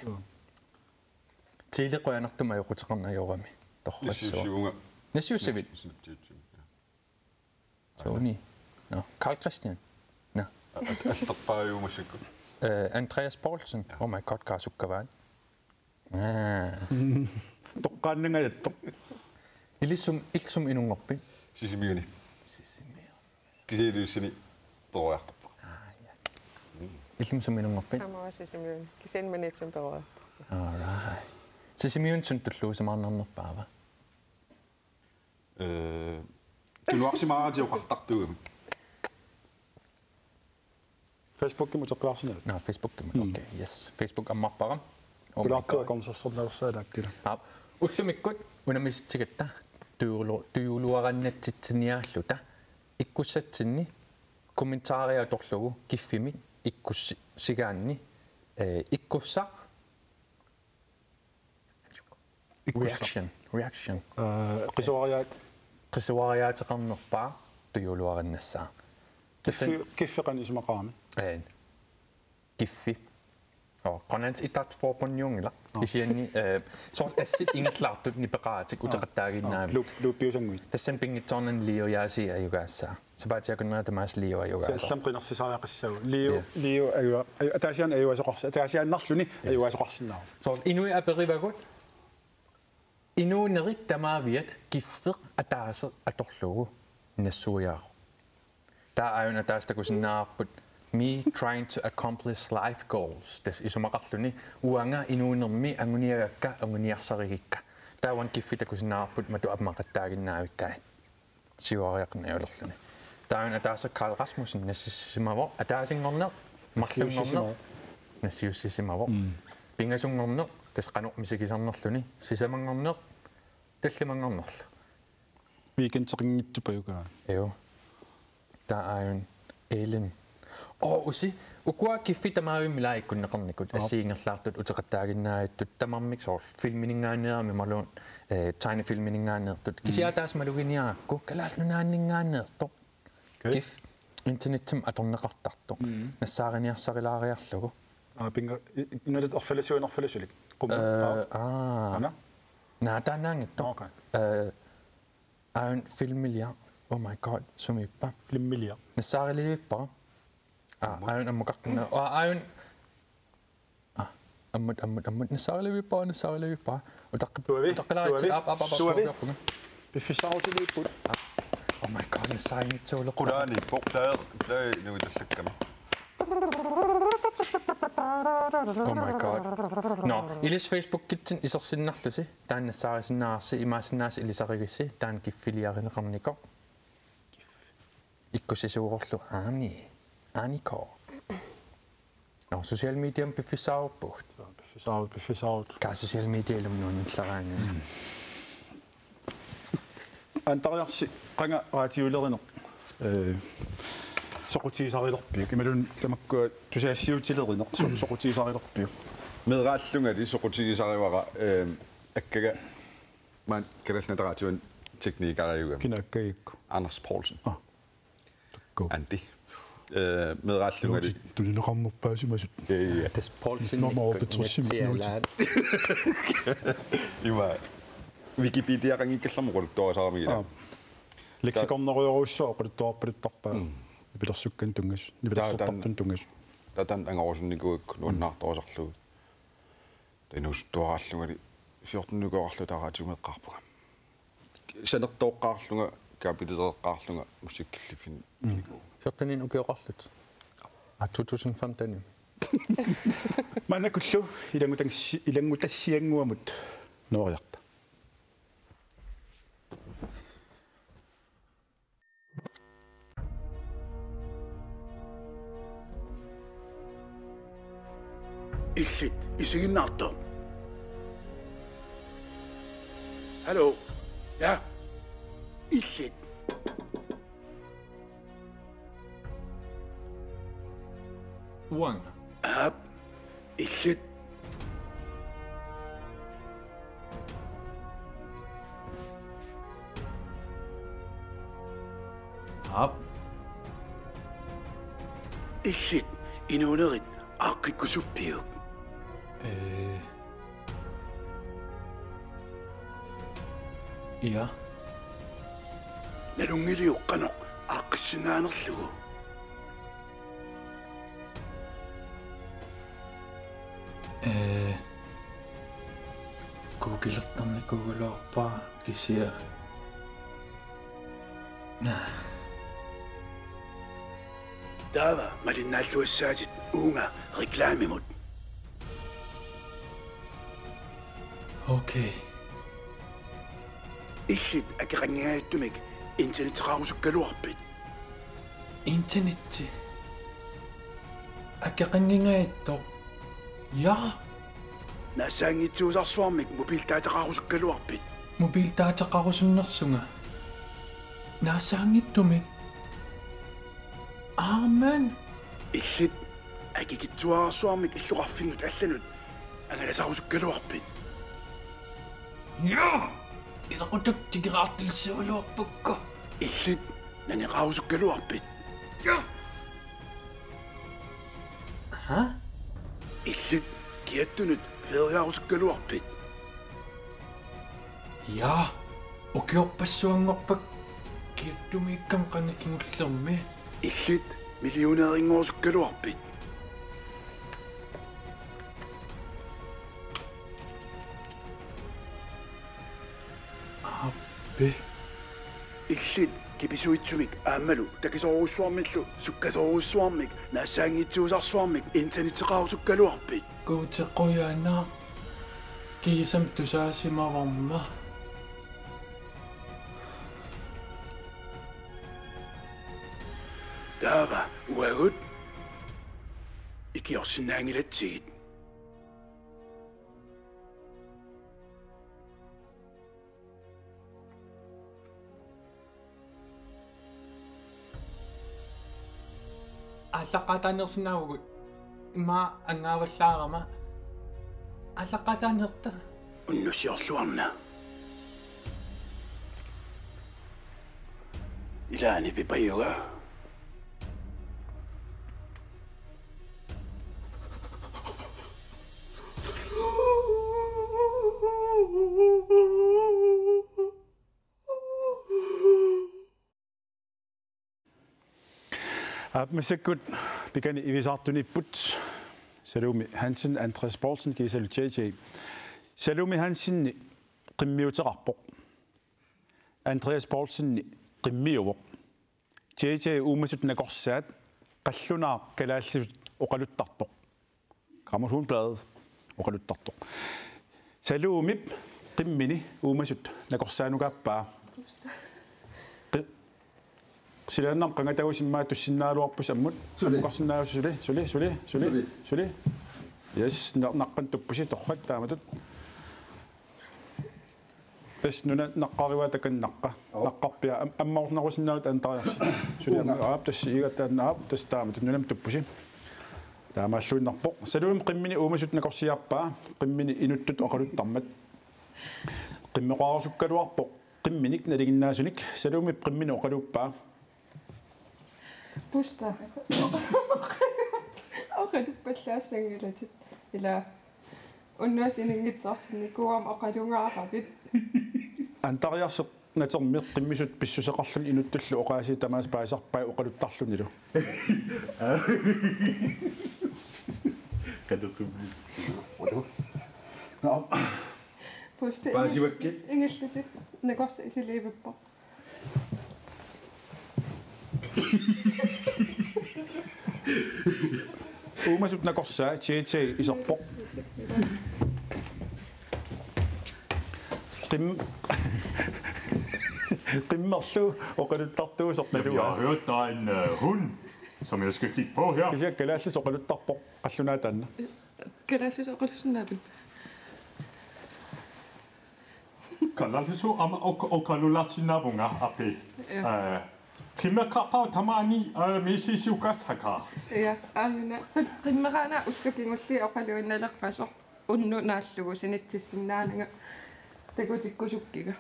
Tiiliqoyanartuma yuqutiqarna yorami. Torrassua. Nassiussavit. Tony. No, Carl Christian. No. Allerpaajuumassikku. Andreas Poulsen. Oh my god, kaasukkavaan. Toqqaanningajatto. Ilsum inungorpi. Sisimiuni. Kisiiluussini toruartarpa. Ilsum inungorpi. Kamera sisimiuni. Kisin minitsun peruartarpa. All right. Sisimiun sun tulluusamarnernerpaava. Tunuarsimaaratiuqartartuumi. Facebook-kimu toqqaarsinaa. No, Facebook-kimu. Okay, yes. Facebook ammarparam. Kulartua komsassornersaalakkila. Ullumikkut unamissitigatta tuyuluarannatitsiniaalluta ikkussatsinni kommentaariatorlugu kiffimi ikkussigaanni ikkussaq reaction qisuariateqarnerpaa tuyuluarannassaa kiffiqan ismaqaami kiffi Grønlands idrætsforbundjungila isianni så assit ingatlaartut nipeqaatik utaqattaaginnaavi luuppiusangui tassan pingitsornan lio yaasi ayugaassa sabaatiakunna tamas lio ayugaassa sallamqinarsisaaqissau lio ayua ataasian ayuasoqarsa ataasiannarluni ayuasoqarsinnaa så inui aperivagut inuunerik tamaaviat kiffeq ataaser atorlugu nassuujaaru taa ayuna taastakusinnaarput me trying to accomplish life goals. Des isumaqarluni uanga inuunermi anguniagakka anguniarsarigikka. Taawan kiffitakusinnaarput matu apmaqattaaginnaavikkai. Siuariaqnayulerluni. Taawan ataasa Carl Rasmussen nassisimavo ataasingorner marlungorner nassiussisimavo. Pingasungorner des qanormisikisarnerluni sisamangorner tallimangornerlu. Weekendteqinngittupajugaa. Jo. Taawan Ellen usi ukua kiffitamaavimila ikkunneqarnikut assiingerlaartut uteqattaaginnaagittut tamarmik soor filminingaanneerami maluun China filminingaanneertut kisiataas maluginiaakku kalaallunaanningaanneertor kif internettim atorneqartartor nassaaganiarsarilaariarlugu pinga inutat orfalisuunerfalusulik ana naataanaangittor aun filmilia oh my god sumippa filmilia nassaarilivippa ayun ammuqartuna ayun ammut nassaarilivippa utaqqalaati ap biffisaarutiliipput oh my god nassaangitsuuleq qulaani poqlae nuitallakkama oh my god no ilis Facebook kitsin isersinnarlusi taan nassaarisinaarsi imaasinnaasi ilisarigissi taan kiffiliarineqarniko ikkusisuurorlu Aniko. No, social media biffisaaruppugt. Biffisaarut. Ka social media ilumnuunillaraangi. Antariarsi qanga raatiulerineq. Soqutiisarilerpiuk imalun tamakku tusaassiutilerineq soqutiisarilerpiuk. Medraallungali soqutiisarivara akkaga man kalalnataraatiun tekniikariuga. Kinakkaikku. Anders Poulsen. Andi. Medrallungali. Tulinarammerpaasimasut. Ja. Das Paulsen. Normorpetrussimut. Ima Wikipedia qangikkallarmuquluk torasaramigila. Lexikorneriuruussoo qulittuarpalittarpaa. Nipilersukkan tungas. Nipilersortartun tungas. Tatan angorsunnikuuk nuannaartorasarlugu. Tainussuarallungali 14 nukoarlu taraatiumeqqarpuga. Sanertooqqaarlunga kapitaleqqaarlunga musikkillifin. 14 ukeoqarlut. 2015. Manakullu ilangutassianguamut nooriarta. Illit isiginnaarto. Hallo. Ja. Illit. Uang. Ab. Illit. Ab. Illit. Inuunerit aaqqikkusuppiuk. Ja. Nalungiliuqqanoq aaqqissinaanerlugu. Kuukilertarnikuguloorpaa kissia. Taava malinnaalluassaatit uunga reklaamimut. Okay. Illit akaqangiaattumik internetqaarusukkaluarpit. Internetti. Akaqangingaittoq. Ja. Naasaangitsuusarsuarmik mobiiltaataqaarusukkaluarpit. Mobiiltaataqarusunnersunga. Naasaangittumik. Amen. Illit akikitsuarsuarmik illuqarfinnut allanut angalasarusukkaluarpit. Ja. Ilaquttak tikiraartilsiuluarpukka. Illit naneqaarusukkaluarpit. Ja. Ha? Illit kiattunut feriaarusukkaluarpit. Ja. Ukiorpassuangorpak kiattumiikkam qanakingullermi. Illit millioneeringorsukkaluarpit. Appi. Illit kipisuitsumik aammalu takisoruussuarmillu sukkasoruussuarmik naasaangitsuusarsuarmik internetteqaarusukkaluarpit. Kuuteqquyaanaa kiisam tusaasimavarma. Taava uagut ikiorsinnaangilatsigit. Allaqatanersinaagugut ima angaavallaarama allaqatanerta Unnusiorluarna. Ilaani pipayuga. Masakut pikani ivisartunipput Salumi Hansen Andreas Poulsen kiisalu JJ. Salumi Hansen qimmiuteqarpoq. Andreas Poulsen qimmiuvoq. JJ umasut nakorsaat qallunaaq kalaallisut oqaluttartoq. Grammofonbladet oqaluttartoq. Salumip qimmini umasut nakorsaanugappaa. Silanam qangatausimmaa tussinaaluarpus ammut suli yes naqqan tuppusi torrat taamatut bes nuna naqqariwa takannaqqa naqqarpia ammaornarusinnaut antariarsi suli aap tassi igattaannaap tas taamatut nunam tuppusi taamaalluinnerpoq salum qimmini uumasut nakorsiarpaa qimmini inuttut oqaluttarmat qimmeqaarusukkaluarpoq qimminik naliginnaasunik salumip qimmini oqaluppaa Pusta. Oqaluppallaassangilatit ila unnuasiningitsaartinni kuam oqalungaarapit антариарсеқ натермиқ қиммисут писсусеқарлун инуттуллу оqaasi тамаас паасарпай оқалуттарлунилу кадуккуми Pusta. Paasivakki. Ingillutit nakorsa isileivippa. уумасут накорсаа тиитси исерпоқ qimmerlu oqaluttартуусоқналуа Jeg har hørt, der er en hund, som jeg skal kigge på her. кисиак калааллис оқалуттарпоқ қаллунаа таанна Kalaallis oqalussunnaapit. Kalalisu og kalulatinabunga api. Kimekapa tamani misisiukataka. Ja, aina qimmerana uskakingulli oqaluinnalerpasoq unnu naallugu sinittissinnaananga takutikkusukkiga.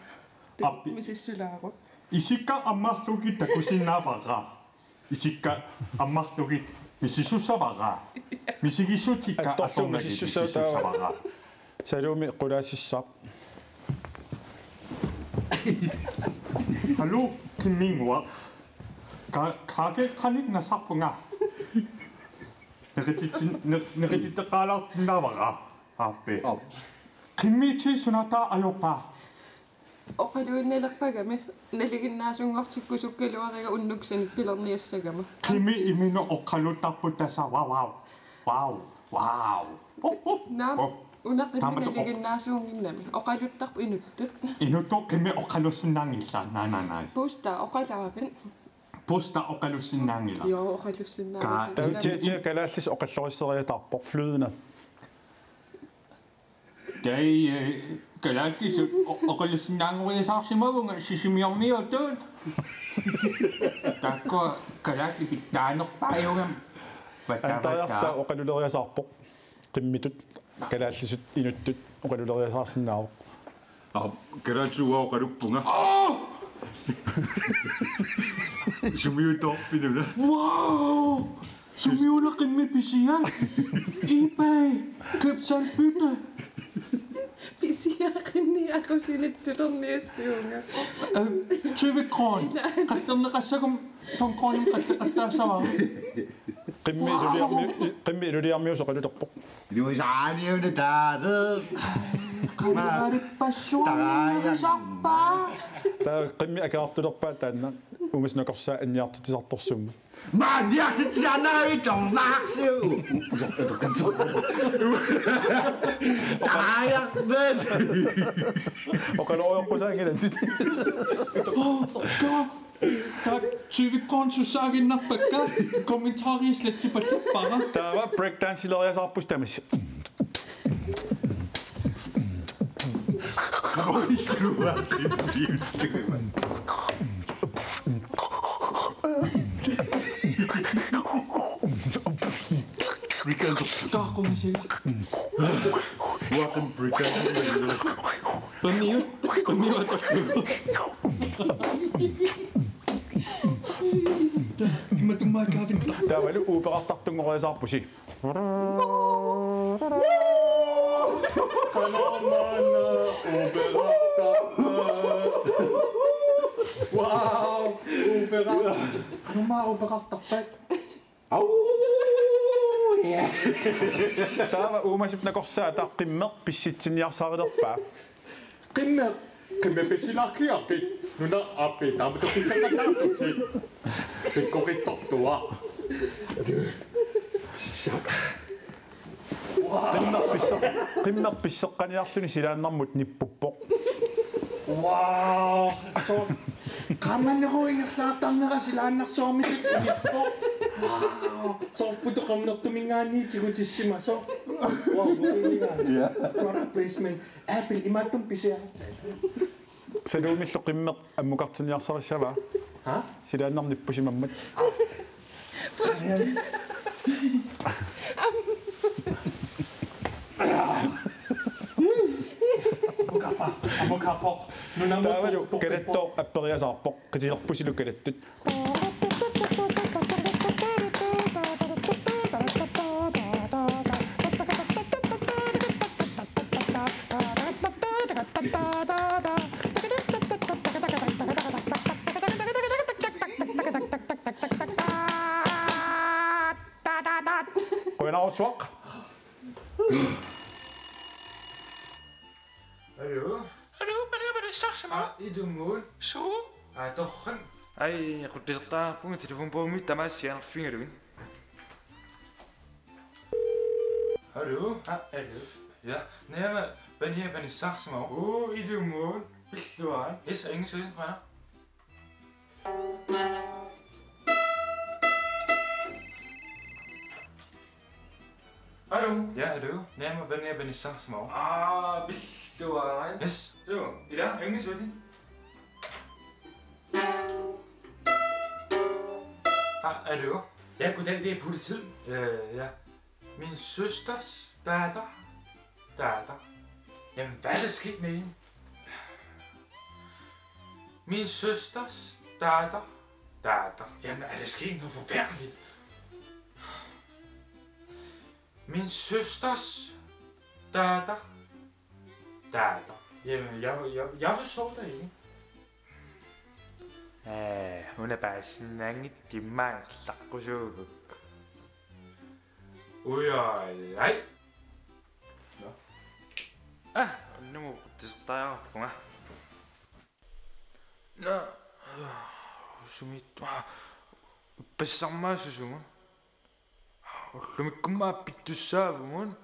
Appi. Misissulaaru. Isikka ammarlugi takusinnaavaqa. Isikka ammarlugi misisussavaqa. Misikissutikka allornagi misisussavaqa. салууми qulaasissaa Hallo, Kimingwa. Kage kanik nasapunga. Nerititaqaalaartinnaavaqa aappe. Kimmiiti sunata ayopa. Oqaluinnalerpagami naliginnaasungortikkusukkaluariga unnuksanik pilerniassagama. Kimi imino oqaluttarputasa wow. Naam unaqimminaliginnaasuunginnami oqaluttarpu inuttut. Inutto kimi oqalussinnaangilla naananai. Pusta oqalaapin. Pusta oqalussinnaangilla. Joo oqalussinnaangilla. тиа калааллис оқаллорisseriatarpoq flydende Dei kalaallis oqalussinnaanguriasaarsimavunga sisimiormiutut. Takko kalaalli pittaanerpaajugam. антариарста оқалулериасаарпоq qimmitut калааллисут инуттут оқалулериасаарсиннаавоq Keralsuua oqaluppunga. Sumiutorpinula. Wow! Sumiula qimmi pisiat. eBay. Købsan bytte. Pisiaqinni aqusinittulerniassuunga. 20 kron. Qatterneqassagum 5 kronum qattaqattaasavaa. qimmi iluliarmius oqalutorpoq Luisaaniune taadet. Qaaripassuarniarisarpa. таа qimmi акаартулерпаа таанна умиснакорсаа анниартитисарторсумму Man, jagtet tornaksu. Tajaqmet. oqalooriorqusaangilans Tak 20 kron susaaginnarpakka kommentariislattipalluppara. таава breakdance ileriasarpus tamas Taaqumisiga. Welcome Brickans. таавалу ууперартартунгориасаарпуси Wow, operartarpat. таава уумасипнакорсаа тааққиммеқ писситсинниарсаариlerpaa Qimme pesilarkiarpit nuna appi taamatuqissaqataartuti pikkorittortua. qimmeq pisseqqaniarluni silaannarmut nippuppoq Wow, so qammanneruingerlaartarnera silaannarsoormisut nippo. Wow, so putoqamnertumingaani tigutissima so. Wow, yeah. Product placement Apple imattum pisia. салуумиллу qimmeq аммукартинниарсарissava Ha? silaannarnippusimammat Amokapor. Nunamut. таавалу калаттоо аппериасаарпоq qitilerpusilu kalattut narusuaq. Hallo? Hallo, ben saksama? Idumul. Zo? Toch. Ai, goed, dis daar punt telefoon po mit tamas sian fingeruin. Hallo? Hallo. Ja, nee, maar ben je saksama? Oh, idumul. Billuan. Is Engels in, maar. Hallo? Ja, hallo? Nee, maar ben je saksama? Ah, billuan. Yes. Zo, ja, Engels in. Hallo? Ja, goddag, det er politiet. Ja. Min søsters datter. Jamen, hvad er der sket med hende? Min søsters datter. Jamen, er der sket noget forfærdeligt? Min søsters datter. Jamen, jeg forstår dig ikke. Hun er bare sådan de mange slagsøg. Ui. Nu må det starte på mig. Nå, sumit. Besamma susumun. Lumikuma bitusavumun.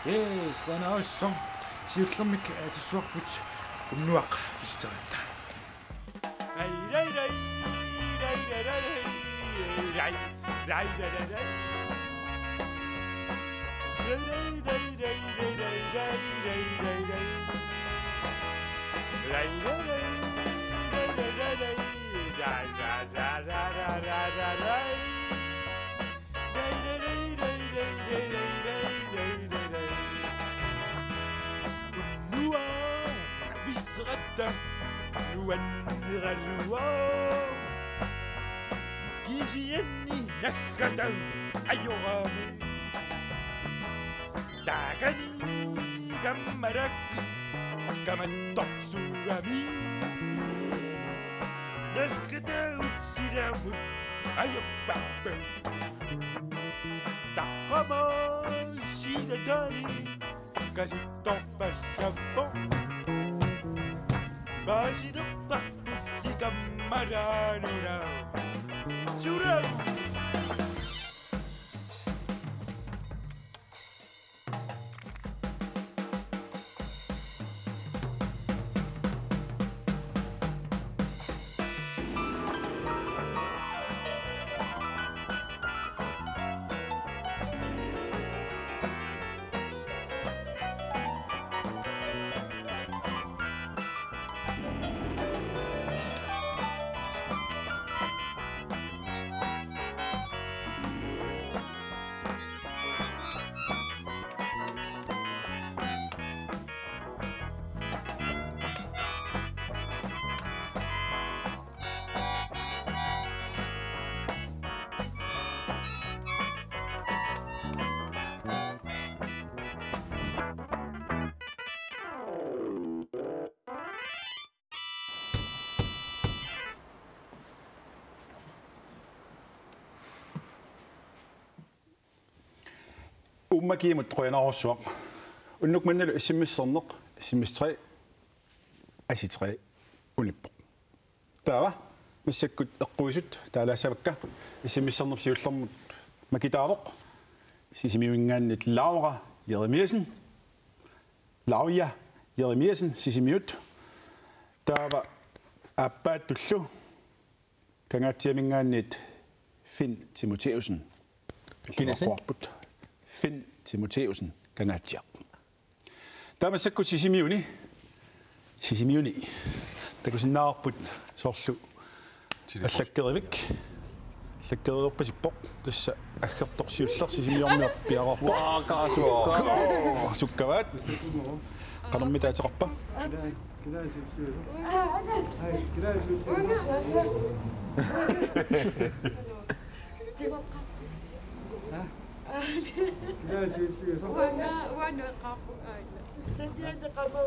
Yes, kana ossum. Siullumik atusuarput unnuaq fissarita. Gizieni nakatan ayorami Dagani gamarak Gamatopsugami Nakata utsiramut ayopapa Takama shinadani Kasitopasabon Basidopapusikamarano Surau Ummakiimut qoyanarussuaq unnuk mannalu issimmisserneq issimmis3 asi3 unippoq taava missakkut eqquisut taalaasavakka issimmissernerp siullermut makitaavoq sisimiuingaannit Laura Jeremiasen Lauja Jeremiasen sisimiut taava appaаттullu kangaatiamingaannit Finn Timotheusen kinaqarput Finn Timotheusen kangaatiaq taamassakku sisimiuni takusinnaarput soorlu аллаккеривик аллаккериорпасиппоқ тасса аггерторсиуллер сисимиорниор пиарорпо ваа суккаваат канамми таатеқарпа وانا قابو سندي قابو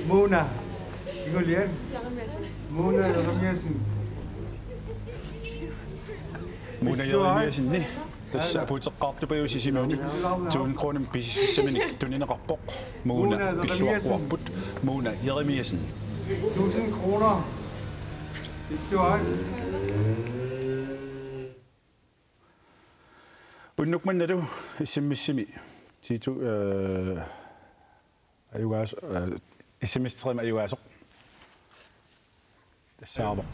Mona. Igo lian. Mona Ramyasin. Mona Ramyasin. Tässä puhutaan päiväisisimmäni. Tuon kronen pisissämeni tunnina kappo. Mona Ramyasin. Mona Ramyasin. 1000 kroner. Unnuk nadu isimissimi. Titu ayugas isimistrim ayugasoq. Tassaavoq.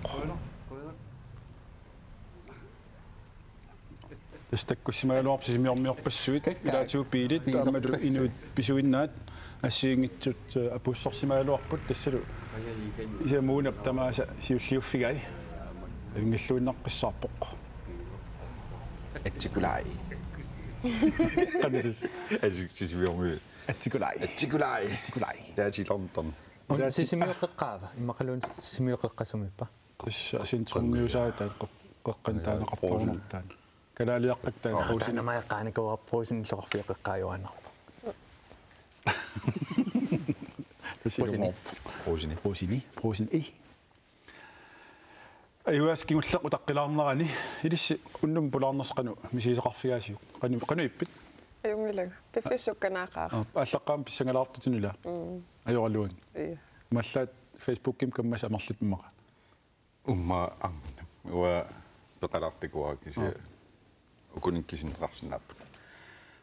Tastakkussimaluarpisimiormiorpassuit ilaatuupiilit taamadu inuut pisuinnaat ассиингитсут апуссорсимаалуарпут тассалу исамуунап тамааса сиуллиуффигай ингиллуиннаққиссаарпоқ атсикулай канисис асиксисвиорми атсикулай таатилэрнтэрн он сисимиоқеққаава иммақалуун сисимиоқеққасумиппа қисса синтруммиусаа тааққеққан таанеқарпорнартаан калаалиаққаттаа проусин намаеққааникуа проусин лоқарфиоқеққааюаннарпа Prosini. Ayuaskingulleq utaqqilаарnerani ilissi unnum pulaarnersqanu misiiseqarfigaasiu qanu ippit ayungilag pifissukkanaqaa аллаққаам писсангалаартитинула ajorluun маллаат Facebook-ким каммас амерлиппимаqa умма уа пеқалаартикуа киси укуниккисинеқарсинааппут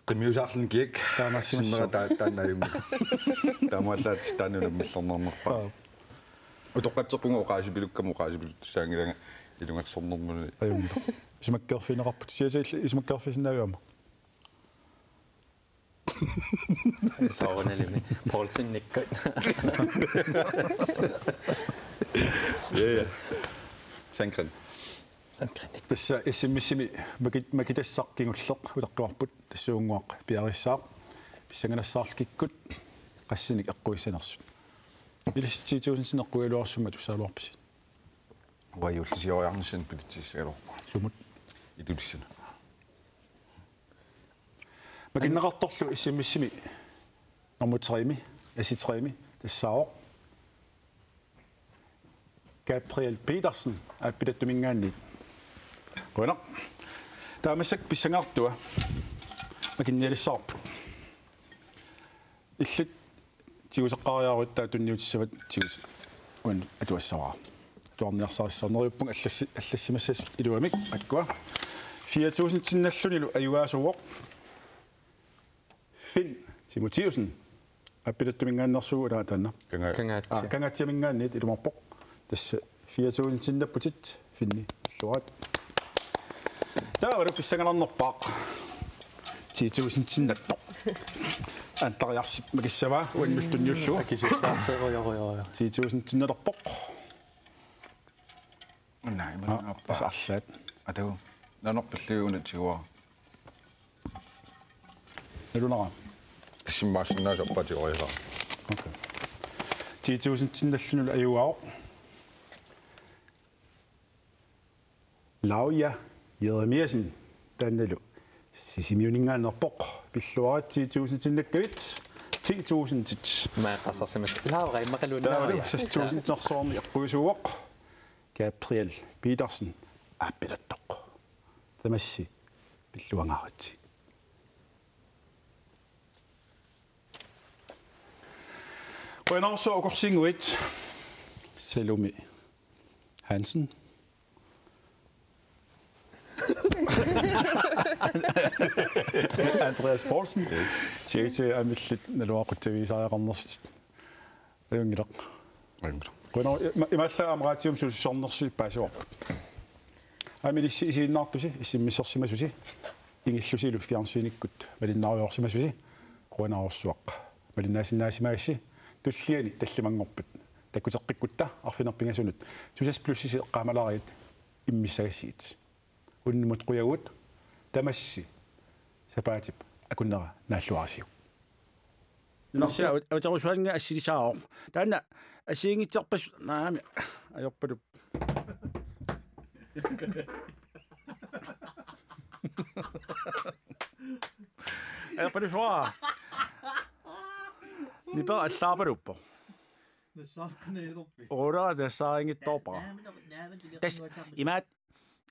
qimmiusaarlun kiak taamassimmera taannaayummi taamallаат таануна миллернернерпа утоққатсерпугу оqaasipilukkamu oqaasipilут саангилага илунгерсорнэрмуни аюмма исмаккерфинеқарпут сиасаил исмаккерфисиннаавиама саорнелими полсинникка санкрен тасса иссиммиссими макитассақкигуллеқ утаққуарпут тассуунгуақ пиарissаақ писсанганассаарлкиккут qassinik eqquissanersut илиституусиннеққуилуарсума туссаалуарписит ваюллисиориарниссан политиссагалорпа сумут идулиссана макиннеқарторлу иссиммиссими нормутерими аситерими тассаоқ Gabriel Petersen аппилаттумингааннит Bueno, таамассак писсангаартуа макинниалиссаарпут иллит тигусеққариаарут таатунниутиссават тигус уан атуассаваа туарниарсаариссарнериуппунг аллассимассас илуамик аккуа 4000 тинналлунилу аюаасуоқ Finn Timotheusен аппилаттумингааннэрсугу таатаанна кангаатсимингааннит илумарпоқ тасса 4000 тиннаппутит финни луат таавару писсангаларнерпаақ 1000 тиннаттоқ антариарсип макиссаваа уаннултунниуллу акисуссаарфериориорио 1000 тинналерпоқ унай манаппа саарлаат атау нанорпиллуунатсигуа нэлунара тиссиммаассинаасорпатиориса окей 1000 тинналлунул аюао Lauja Jeremiasen tannalu sisimiuningaannerpoq pilluarat 1000 tinnakkavit 10000 tit мааққасарсимас лаавра иммақалуунаа 6000 терсоорни эққуисууоқ Gabriel Petersen аппилаттоқ тамасси пиллуангаарати Qanarso oqorsinguit Salome Hansen Andreas Poulsen тиити амиллит налуақуттависаақарнерсит аюнгилақ qanor ималла амраатиум сулсорнерси паасуарпут амилисси исииннаартуси иссиммиссерсимасуси ингиллусилу фиарнсуиниккут малиннаариорсимасуси qanarorsuaq малиннаасиннаасимаасси туллиани таллимангорпут таккутеққиккутта арфинерпингасунут сусас плюссиси эққаамалаариит иммиссагассиит уннумут қуягут тамасси сапаатип акуннера нааллуарсиу нэрсиа аутерусуанга ассилисаao таана асиингитсерпас наами ajorpalup ajorpalu suara niper allaarpaluppo ora tassaringittorpara imaat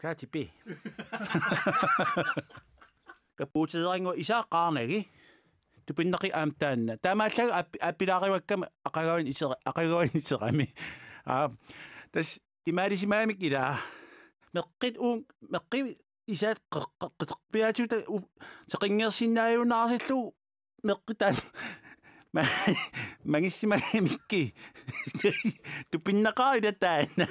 kaatipi kapuutederingu isaaqaarnagi tupinnaqi aamtaanna taamaallaga appilaariwakkama aqagain iserami tas imaalisимаамик илаа meqqit meqqi isaat qeqpiaatuta teqingersinnaajunnaarsillu meqqitaan mangissimaamikki tupinnaqaa ilataanna